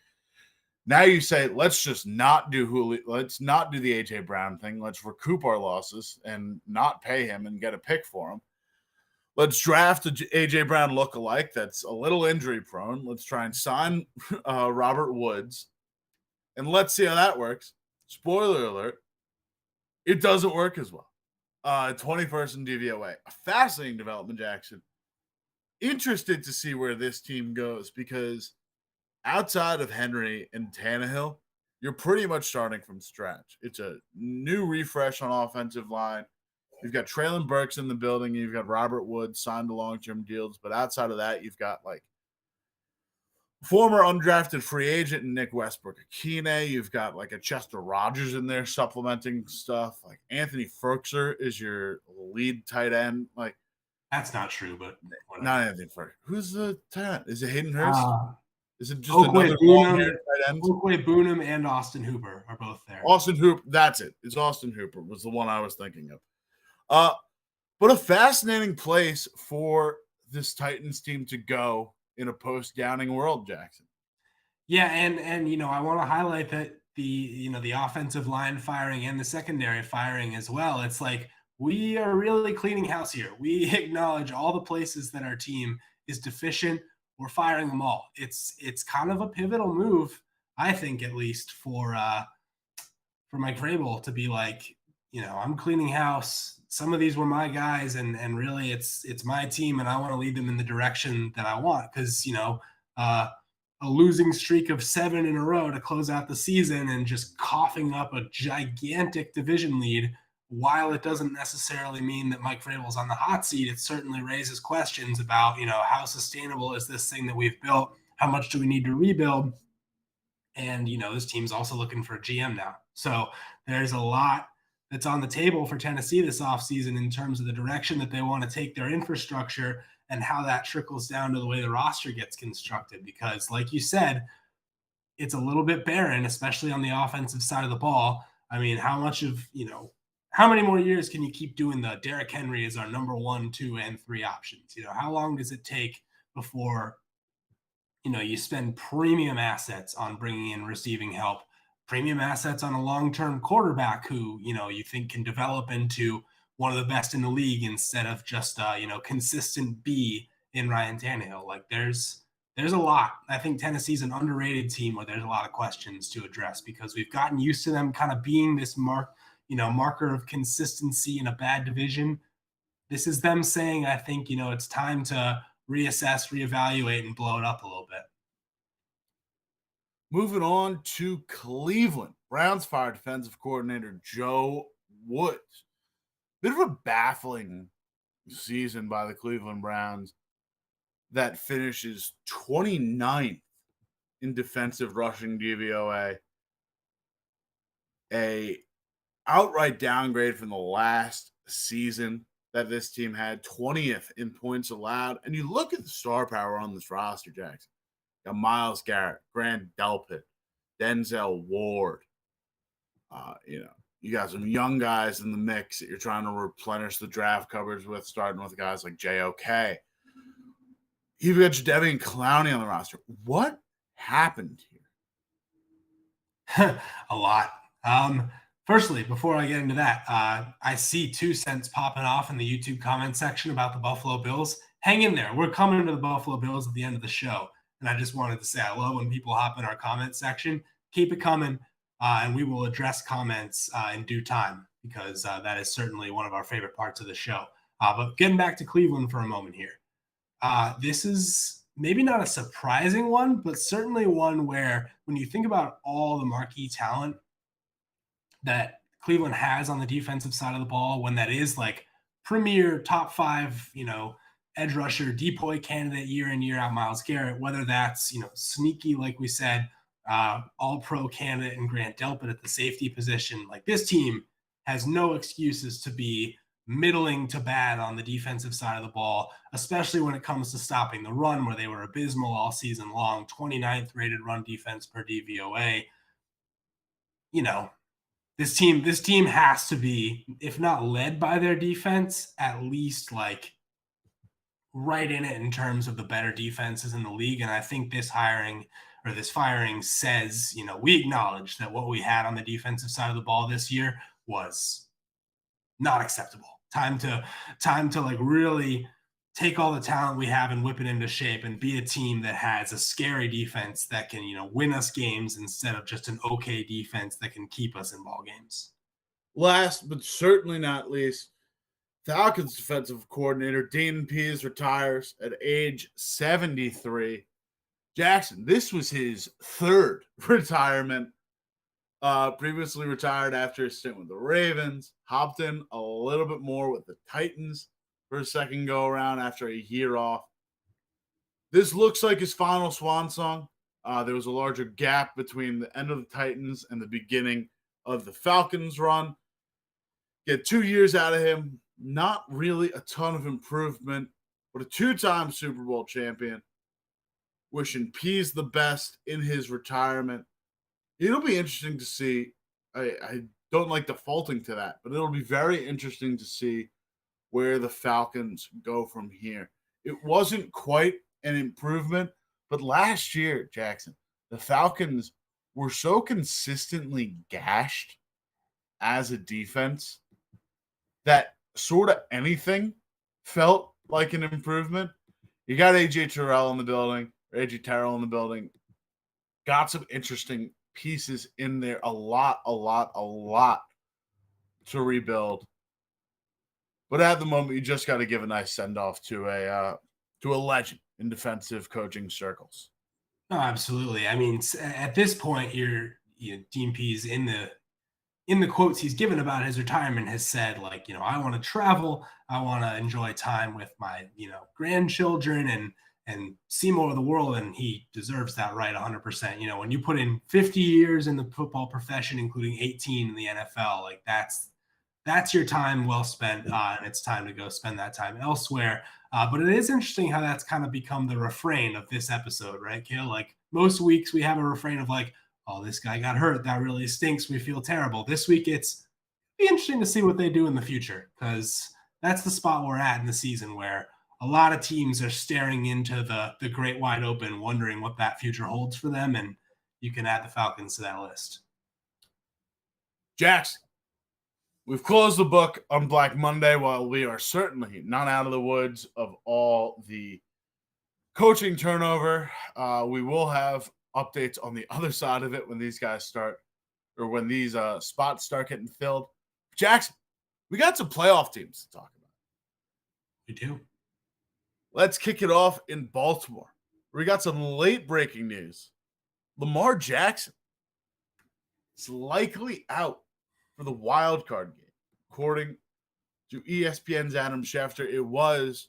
Now you say, let's just not do let's not do the A.J. Brown thing. Let's recoup our losses and not pay him and get a pick for him. Let's draft a A.J. Brown lookalike that's a little injury prone. Let's try and sign Robert Woods. And let's see how that works. Spoiler alert, it doesn't work as well. 21st in DVOA. A fascinating development, Jackson. Interested to see where this team goes because outside of Henry and Tannehill, you're pretty much starting from scratch. It's a new refresh on offensive line. You've got Treylon Burks in the building. You've got Robert Woods signed to long-term deals. But outside of that, you've got former undrafted free agent Nick Westbrook-Akine. You've got a Chester Rogers in there supplementing stuff. Anthony Ferkser is your lead tight end. That's not true, but whatever. Not Anthony Ferkser. Who's the tight end? Is it Hayden Hurst? Is it just Okway another long-haired tight end? Okway Boonham and Austin Hooper are both there. Austin Hooper. That's it. It's Austin Hooper was the one I was thinking of. But a fascinating place for this Titans team to go in a post-Downing world, Jackson. Yeah, and I want to highlight that the offensive line firing and the secondary firing as well. It's we are really cleaning house here. We acknowledge all the places that our team is deficient. We're firing them all. It's kind of a pivotal move, I think, at least for Mike Vrabel to be I'm cleaning house. Some of these were my guys, and really it's my team, and I want to lead them in the direction that I want. Because a losing streak of 7 in a row to close out the season and just coughing up a gigantic division lead. While it doesn't necessarily mean that Mike Vrabel's on the hot seat, it certainly raises questions about, how sustainable is this thing that we've built? How much do we need to rebuild? And, this team's also looking for a GM now. So there's a lot that's on the table for Tennessee this offseason in terms of the direction that they want to take their infrastructure and how that trickles down to the way the roster gets constructed. Because, like you said, it's a little bit barren, especially on the offensive side of the ball. I mean, how many more years can you keep doing the Derrick Henry is our number 1, 2, and 3 options? How long does it take before you spend premium assets on bringing in receiving help, premium assets on a long-term quarterback who, you think can develop into one of the best in the league instead of just, consistent B in Ryan Tannehill. Like there's a lot. I think Tennessee's an underrated team where there's a lot of questions to address because we've gotten used to them kind of being this marker of consistency in a bad division. This is them saying, I think, it's time to reassess, reevaluate, and blow it up a little bit. Moving on to Cleveland. Browns fired defensive coordinator Joe Woods. Bit of a baffling season by the Cleveland Browns that finishes 29th in defensive rushing DVOA. A outright downgrade from the last season that this team had, 20th in points allowed. And you look at the star power on this roster, Jackson. You got Myles Garrett, Grant Delpit, Denzel Ward. You got some young guys in the mix that you're trying to replenish the draft cupboards with, starting with guys like JOK. You've got Jadeveon Clowney on the roster. What happened here? A lot. Firstly, before I get into that, I see 2 cents popping off in the YouTube comment section about the Buffalo Bills. Hang in there. We're coming to the Buffalo Bills at the end of the show. And I just wanted to say I love when people hop in our comment section. Keep it coming, and we will address comments in due time because that is certainly one of our favorite parts of the show. But getting back to Cleveland for a moment here. This is maybe not a surprising one, but certainly one where when you think about all the marquee talent that Cleveland has on the defensive side of the ball, when that is like premier top 5, edge rusher, depoy candidate year in, year out, Myles Garrett, whether that's, sneaky, like we said, all pro candidate and Grant Delpit at the safety position. Like this team has no excuses to be middling to bad on the defensive side of the ball, especially when it comes to stopping the run where they were abysmal all season long, 29th rated run defense per DVOA. This team has to be, if not led by their defense, at least like right in it in terms of the better defenses in the league. And I think this firing says, we acknowledge that what we had on the defensive side of the ball this year was not acceptable. Time to like really take all the talent we have and whip it into shape and be a team that has a scary defense that can, win us games instead of just an okay defense that can keep us in ball games. Last but certainly not least, Falcons defensive coordinator Dean Pease retires at age 73. Jackson, this was his 3rd retirement. Previously retired after a stint with the Ravens, hopped in a little bit more with the Titans for a second go around after a year off. This looks like his final swan song. There was a larger gap between the end of the Titans and the beginning of the Falcons run. Get 2 years out of him. Not really a ton of improvement, but a 2-time Super Bowl champion. Wishing Pease the best in his retirement. It'll be interesting to see. I don't like defaulting to that, but it'll be very interesting to see where the Falcons go from here. It wasn't quite an improvement, but last year, Jackson, the Falcons were so consistently gashed as a defense that sort of anything felt like an improvement. You got AJ Terrell in the building, got some interesting pieces in there, a lot to rebuild. But at the moment, you just got to give a nice send-off to a legend in defensive coaching circles. No, absolutely. I mean, at this point, Dean Pease in the quotes he's given about his retirement has said, like, I want to travel, I want to enjoy time with my grandchildren and see more of the world, and he deserves that right 100%. When you put in 50 years in the football profession, including 18 in the NFL, like that's your time well spent, and it's time to go spend that time elsewhere. But it is interesting how that's kind of become the refrain of this episode, right, Cale? Like most weeks we have a refrain of like, oh, this guy got hurt. That really stinks. We feel terrible. This week it's be interesting to see what they do in the future, because that's the spot we're at in the season where a lot of teams are staring into the great wide open, wondering what that future holds for them. And you can add the Falcons to that list. Jackson, we've closed the book on Black Monday. While we are certainly not out of the woods of all the coaching turnover, we will have updates on the other side of it when these guys start, or when these spots start getting filled. Jackson, we got some playoff teams to talk about. We do. Let's kick it off in Baltimore. We got some late breaking news. Lamar Jackson is likely out for the wild card game. According to ESPN's Adam Schefter, it was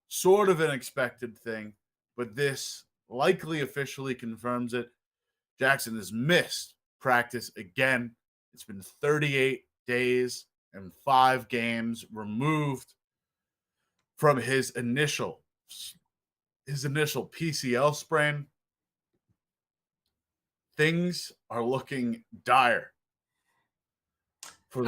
sort of an expected thing, but this likely officially confirms it. Jackson has missed practice again. It's been 38 days and 5 games removed from his initial PCL sprain. Things are looking dire.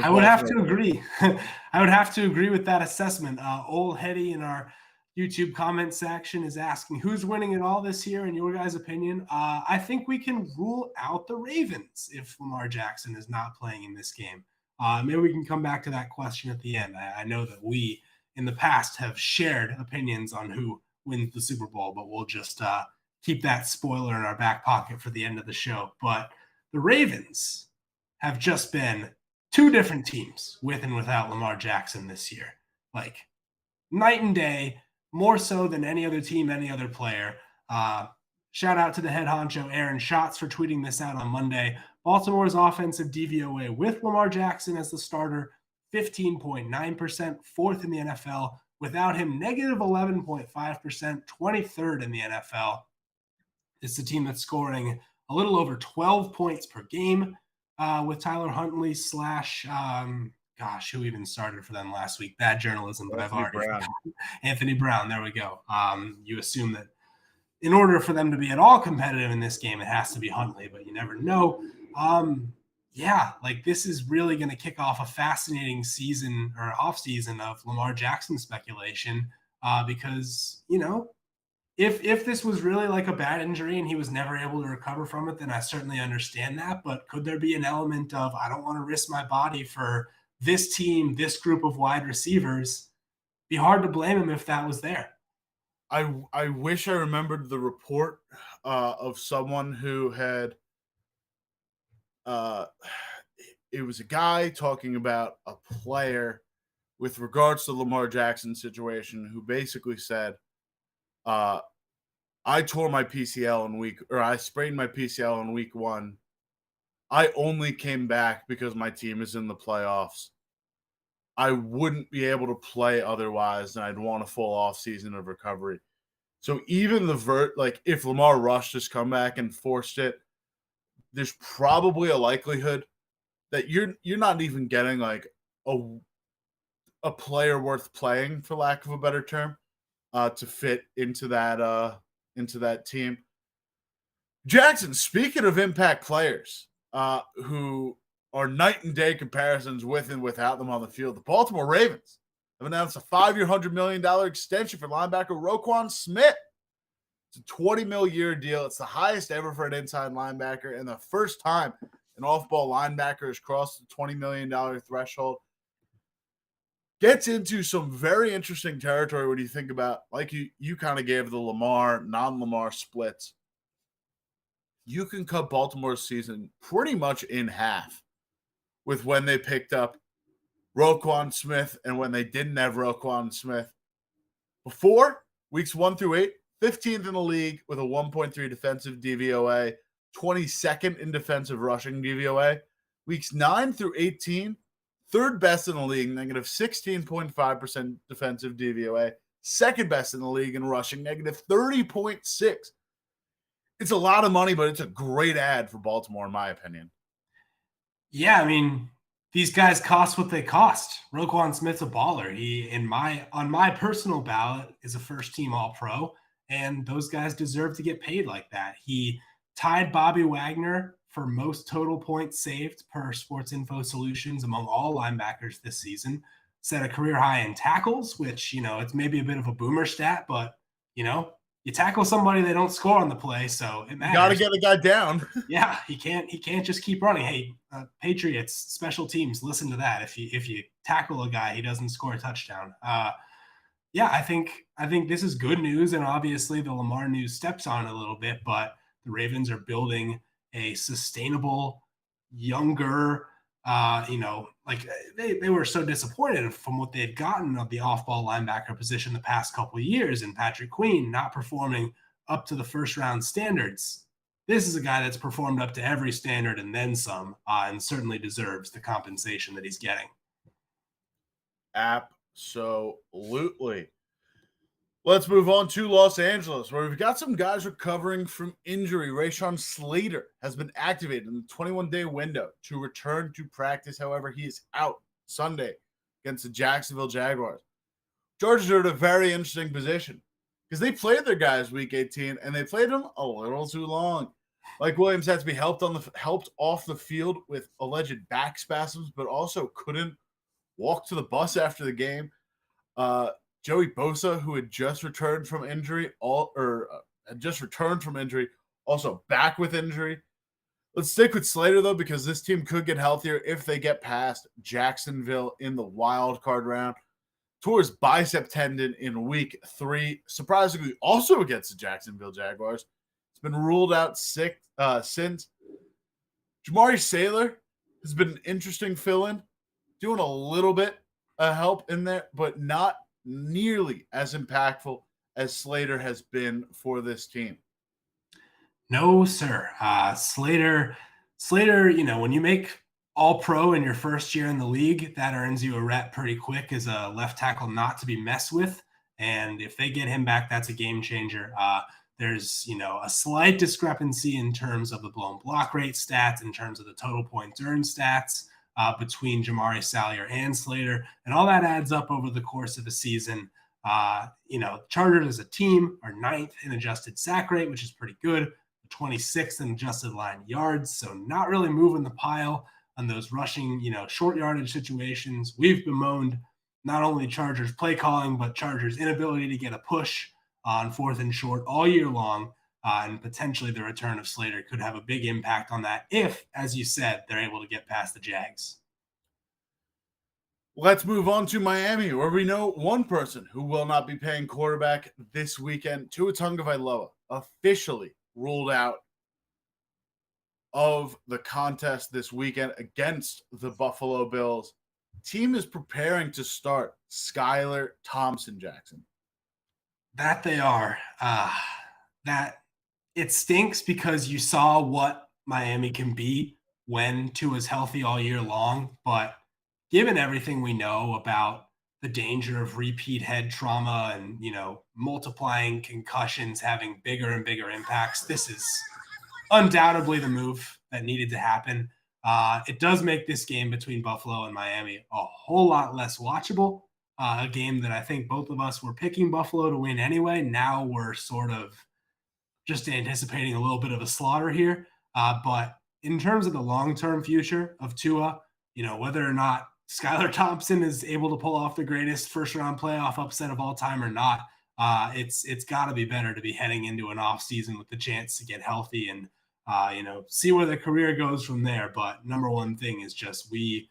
I would have to agree. I would have to agree with that assessment. Old Hetty in our YouTube comment section is asking, who's winning it all this year in your guys' opinion? I think we can rule out the Ravens if Lamar Jackson is not playing in this game. Maybe we can come back to that question at the end. I know that we, in the past, have shared opinions on who wins the Super Bowl, but we'll just keep that spoiler in our back pocket for the end of the show. But the Ravens have just been two different teams with and without Lamar Jackson this year. Like night and day, more so than any other team, any other player. Shout out to the head honcho, Aaron Schatz, for tweeting this out on Monday. Baltimore's offensive DVOA with Lamar Jackson as the starter, 15.9%, fourth in the NFL. Without him, negative 11.5%, 23rd in the NFL. It's the team that's scoring a little over 12 points per game with Tyler Huntley / who even started for them last week? Bad journalism, but I've already forgotten. Anthony Brown. There we go. You assume that in order for them to be at all competitive in this game, it has to be Huntley, but you never know. This is really going to kick off a fascinating season or off season of Lamar Jackson speculation because, if this was really like a bad injury and he was never able to recover from it, then I certainly understand that. But could there be an element of, I don't want to risk my body for this team, this group of wide receivers? Be hard to blame him if that was there. I wish I remembered the report of someone who had it was a guy talking about a player with regards to Lamar Jackson's situation who basically said, I tore my PCL I sprained my PCL in week 1. I only came back because my team is in the playoffs. I wouldn't be able to play otherwise, and I'd want a full off season of recovery. So even if Lamar rushed his comeback and forced it, there's probably a likelihood that you're not even getting like a player worth playing, for lack of a better term, to fit into that team. Jackson, speaking of impact players who are night and day comparisons with and without them on the field, the Baltimore Ravens have announced a 5-year, $100 million extension for linebacker Roquan Smith. It's a $20 million year deal. It's the highest ever for an inside linebacker, and the first time an off-ball linebacker has crossed the $20 million threshold. Gets into some very interesting territory when you think about, like you kind of gave the Lamar, non-Lamar splits. You can cut Baltimore's season pretty much in half with when they picked up Roquan Smith and when they didn't have Roquan Smith. Before, weeks 1 through 8, 15th in the league with a 1.3 defensive DVOA, 22nd in defensive rushing DVOA. Weeks 9 through 18, third best in the league, negative 16.5% defensive DVOA, second best in the league in rushing, negative 30.6. It's a lot of money, but it's a great ad for Baltimore, in my opinion. Yeah, I mean, these guys cost what they cost. Roquan Smith's a baller. He, on my personal ballot, is a first-team All-Pro, and those guys deserve to get paid like that. He tied Bobby Wagner for most total points saved per Sports Info Solutions among all linebackers this season. Set a career high in tackles, which, it's maybe a bit of a boomer stat, but, you tackle somebody, they don't score on the play, so it matters. You got to get a guy down. Yeah, he can't just keep running. Hey, Patriots special teams, listen to that. If you tackle a guy, he doesn't score a touchdown. Yeah, I think this is good news, and obviously the Lamar news steps on it a little bit, but the Ravens are building a sustainable, younger, they were so disappointed from what they had gotten of the off-ball linebacker position the past couple of years, and Patrick Queen not performing up to the first-round standards. This is a guy that's performed up to every standard and then some, and certainly deserves the compensation that he's getting. Absolutely. Let's move on to Los Angeles, where we've got some guys recovering from injury. Rashawn Slater has been activated in the 21-day window to return to practice. However, he is out Sunday against the Jacksonville Jaguars. Chargers are in a very interesting position because they played their guys week 18, and they played them a little too long. Mike Williams had to be helped off the field with alleged back spasms, but also couldn't walk to the bus after the game. Joey Bosa, who had just returned from injury, also back with injury. Let's stick with Slater, though, because this team could get healthier if they get past Jacksonville in the wild card round. Tore his bicep tendon in week 3, surprisingly also against the Jacksonville Jaguars. It's been ruled out since. Jamari Sailor has been an interesting fill-in, doing a little bit of help in there, but not nearly as impactful as Slater has been for this team. No, sir. Slater, when you make All-Pro in your first year in the league, that earns you a rep pretty quick as a left tackle not to be messed with. And if they get him back, that's a game changer. There's, a slight discrepancy in terms of the blown block rate stats, in terms of the total points earned stats between Jamari Salyer and Slater. And all that adds up over the course of a season. Chargers as a team are 9th in adjusted sack rate, which is pretty good. 26th in adjusted line yards. So not really moving the pile on those rushing, short yardage situations. We've bemoaned not only Chargers play calling, but Chargers inability to get a push on 4th and short all year long. And potentially the return of Slater could have a big impact on that if, as you said, they're able to get past the Jags. Let's move on to Miami, where we know one person who will not be playing quarterback this weekend. Tua Tagovailoa officially ruled out of the contest this weekend against the Buffalo Bills. Team is preparing to start Skylar Thompson, Jackson. That they are. That it stinks because you saw what Miami can be when Tua's healthy all year long. But given everything we know about the danger of repeat head trauma and, multiplying concussions having bigger and bigger impacts, this is undoubtedly the move that needed to happen. It does make this game between Buffalo and Miami a whole lot less watchable. A game that I think both of us were picking Buffalo to win anyway. Now we're sort of just anticipating a little bit of a slaughter here. But in terms of the long-term future of Tua, whether or not Skylar Thompson is able to pull off the greatest first-round playoff upset of all time or not, it's got to be better to be heading into an offseason with the chance to get healthy and, see where the career goes from there. But number one thing is just we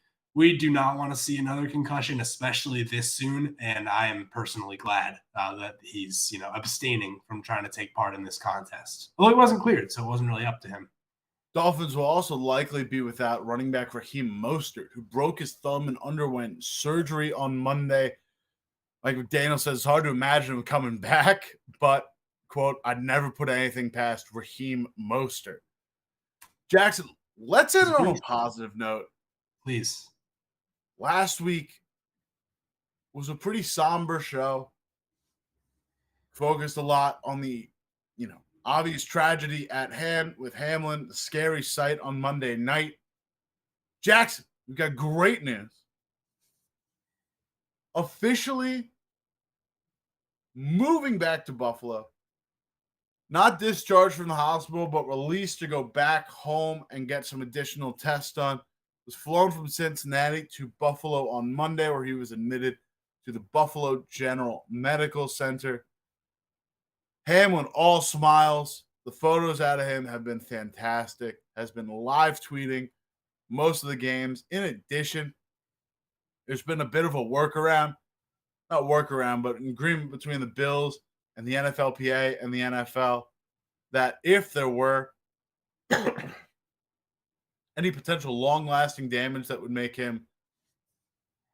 do not want to see another concussion, especially this soon. And I am personally glad that he's, abstaining from trying to take part in this contest. Well, he wasn't cleared, so it wasn't really up to him. Dolphins will also likely be without running back Raheem Mostert, who broke his thumb and underwent surgery on Monday. Like Daniel says, it's hard to imagine him coming back, but quote, "I'd never put anything past Raheem Mostert." Jackson, let's end on a positive note. Please. Last week was a pretty somber show. Focused a lot on the, obvious tragedy at hand with Hamlin, the scary sight on Monday night. Jackson, we got great news. Officially moving back to Buffalo. Not discharged from the hospital, but released to go back home and get some additional tests done. Was flown from Cincinnati to Buffalo on Monday, where he was admitted to the Buffalo General Medical Center. Hamlin, all smiles. The photos out of him have been fantastic. Has been live tweeting most of the games. In addition, there's been a bit of a workaround. Not workaround, but an agreement between the Bills and the NFLPA and the NFL that if there were any potential long-lasting damage that would make him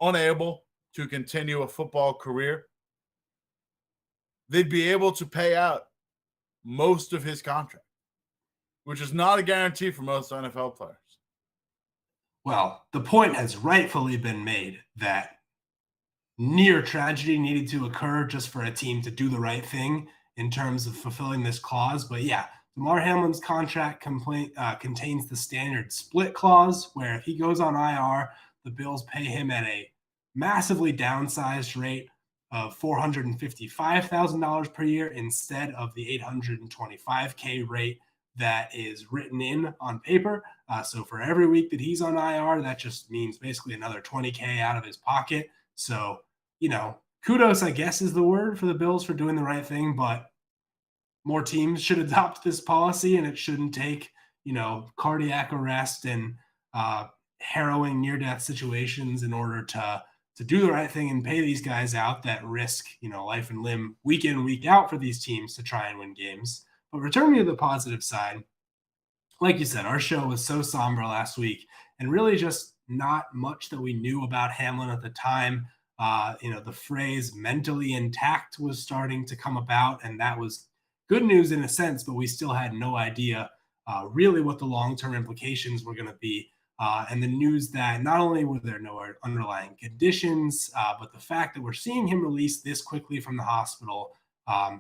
unable to continue a football career, they'd be able to pay out most of his contract, which is not a guarantee for most NFL players. Well, the point has rightfully been made that near tragedy needed to occur just for a team to do the right thing in terms of fulfilling this clause. But yeah, Damar Hamlin's contract contains the standard split clause where if he goes on IR, the Bills pay him at a massively downsized rate of $455,000 per year instead of the $825K rate that is written in on paper. So for every week that he's on IR, that just means basically another $20K out of his pocket. So, kudos, I guess, is the word for the Bills for doing the right thing, but more teams should adopt this policy and it shouldn't take, cardiac arrest and harrowing near-death situations in order to do the right thing and pay these guys out that risk, life and limb week in, week out for these teams to try and win games. But returning to the positive side, like you said, our show was so somber last week and really just not much that we knew about Hamlin at the time. The phrase mentally intact was starting to come about, and that was good news in a sense, but we still had no idea really what the long-term implications were going to be. And the news that not only were there no underlying conditions, but the fact that we're seeing him released this quickly from the hospital.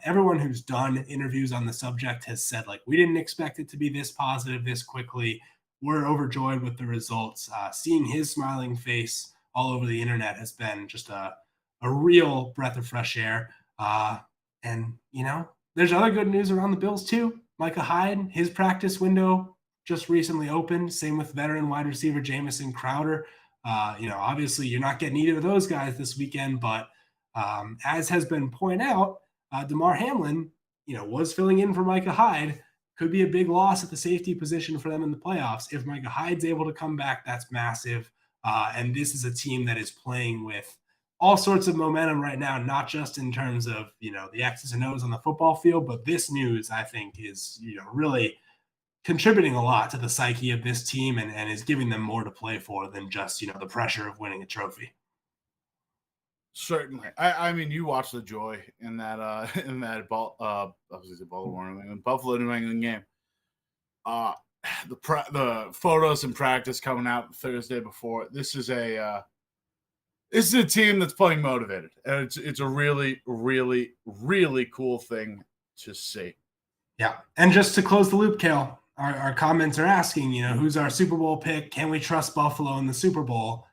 Everyone who's done interviews on the subject has said, we didn't expect it to be this positive this quickly. We're overjoyed with the results. Seeing his smiling face all over the internet has been just a real breath of fresh air. And there's other good news around the Bills too. Micah Hyde, his practice window just recently opened. Same with veteran wide receiver Jamison Crowder. Obviously you're not getting either of those guys this weekend, but as has been pointed out, Damar Hamlin, was filling in for Micah Hyde. Could be a big loss at the safety position for them in the playoffs. If Micah Hyde's able to come back, that's massive. And this is a team that is playing with all sorts of momentum right now, not just in terms of, the X's and O's on the football field, but this news, I think, is, really contributing a lot to the psyche of this team and is giving them more to play for than just, the pressure of winning a trophy. Certainly. I mean, you watch the joy in that Buffalo New England game. The photos and practice coming out Thursday before. This is a team that's playing motivated, and it's a really, really, really cool thing to see. Yeah, and just to close the loop, Cale, our comments are asking, who's our Super Bowl pick? Can we trust Buffalo in the Super Bowl?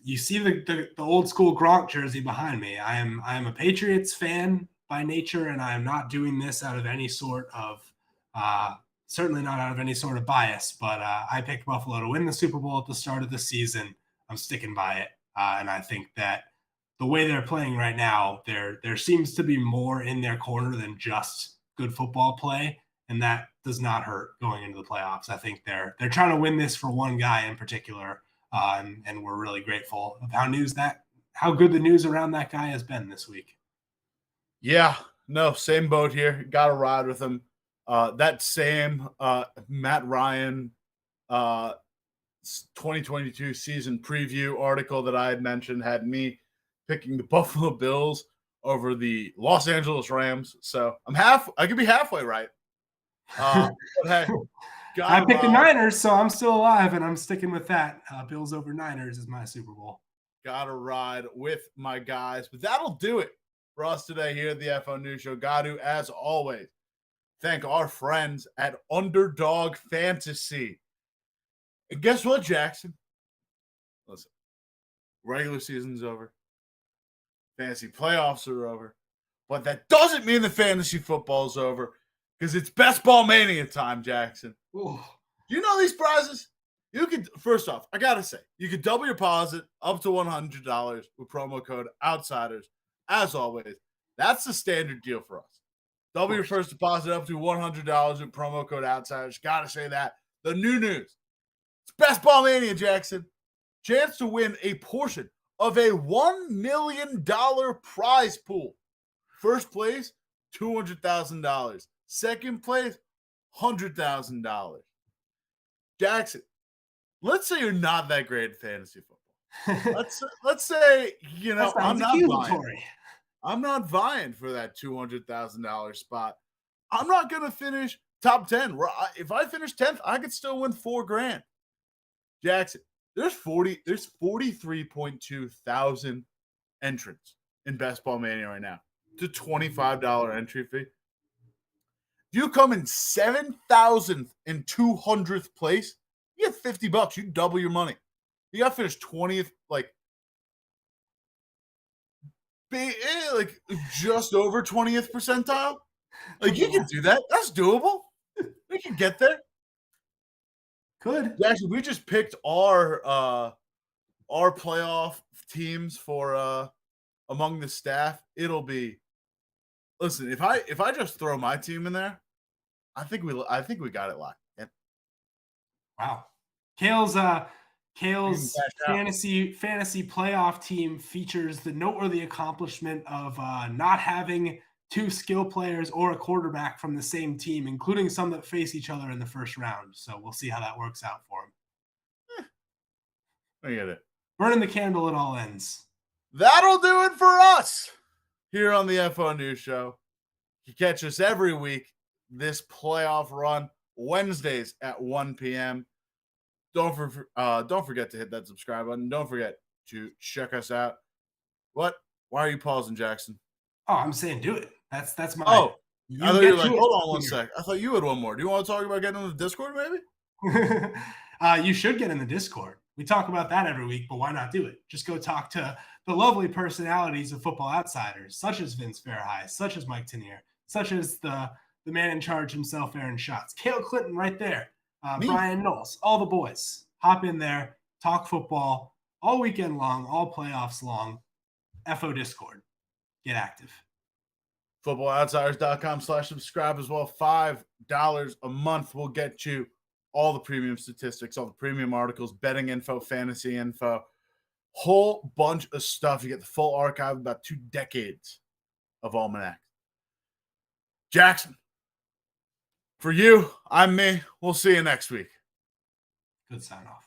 You see the old school Gronk jersey behind me. I am a Patriots fan by nature, and I am not doing this out of any sort of certainly not out of any sort of bias. But I picked Buffalo to win the Super Bowl at the start of the season. I'm sticking by it, and I think that the way they're playing right now, there seems to be more in their corner than just good football play, and that does not hurt going into the playoffs. I think they're trying to win this for one guy in particular. And we're really grateful of how good the news around that guy has been this week. Yeah, no, same boat here. Got to ride with him. That same Matt Ryan 2022 season preview article that I had mentioned had me picking the Buffalo Bills over the Los Angeles Rams. So I could be halfway right. But hey, I picked the Niners, so I'm still alive, and I'm sticking with that. Bills over Niners is my Super Bowl. Gotta ride with my guys. But that'll do it for us today here at the FO News Show. Got to, as always, thank our friends at Underdog Fantasy. And guess what, Jackson? Listen, regular season's over. Fantasy playoffs are over. But that doesn't mean the fantasy football's over because it's best ball mania time, Jackson. Ooh. You know these prizes? You could, first off, I got to say, you could double your deposit up to $100 with promo code OUTSIDERS. As always, that's the standard deal for us. Double your first deposit up to $100 with promo code OUTSIDERS. Got to say that. The new news. It's Best Ball Mania, Jackson. Chance to win a portion of a $1 million prize pool. First place, $200,000. Second place, $100,000. Jackson, let's say you're not that great at fantasy football. let's say, I'm not vying for that $200,000 spot. I'm not going to finish top 10. If I finish 10th, I could still win $4,000. Jackson, there's 43.2 thousand entrants in Best Ball Mania right now. It's a $25 entry fee. You come in 7,200th place, you get $50. You double your money. You got to finish 20th, just over 20th percentile. You can do that. That's doable. We can get there. Could. Actually, we just picked our playoff teams for among the staff. It'll be. Listen, if I just throw my team in there, I think we got it locked in. Wow. Cale's fantasy playoff team features the noteworthy accomplishment of not having two skill players or a quarterback from the same team, including some that face each other in the first round. So we'll see how that works out for him. I get it. Burning the candle at all ends. That'll do it for us here on the FO News Show. You catch us every week this playoff run, Wednesdays at 1 p.m. Don't forget to hit that subscribe button. Don't forget to check us out. What? Why are you pausing, Jackson? Oh, I'm saying do it. That's my. Oh, I thought you were like, hold on one sec. I thought you had one more. Do you want to talk about getting in the Discord, maybe? You should get in the Discord. We talk about that every week, but why not do it? Just go talk to the lovely personalities of Football Outsiders, such as Vince Fairhigh, such as Mike Tenier, such as the man in charge himself, Aaron Schatz, Cale Clinton right there, Brian Knowles, all the boys. Hop in there, talk football all weekend long, all playoffs long. FO Discord. Get active. FootballOutsiders.com/subscribe as well. $5 a month will get you all the premium statistics, all the premium articles, betting info, fantasy info, whole bunch of stuff. You get the full archive of about 2 decades of Almanac. Jackson, for you, I'm me. We'll see you next week. Good sign off.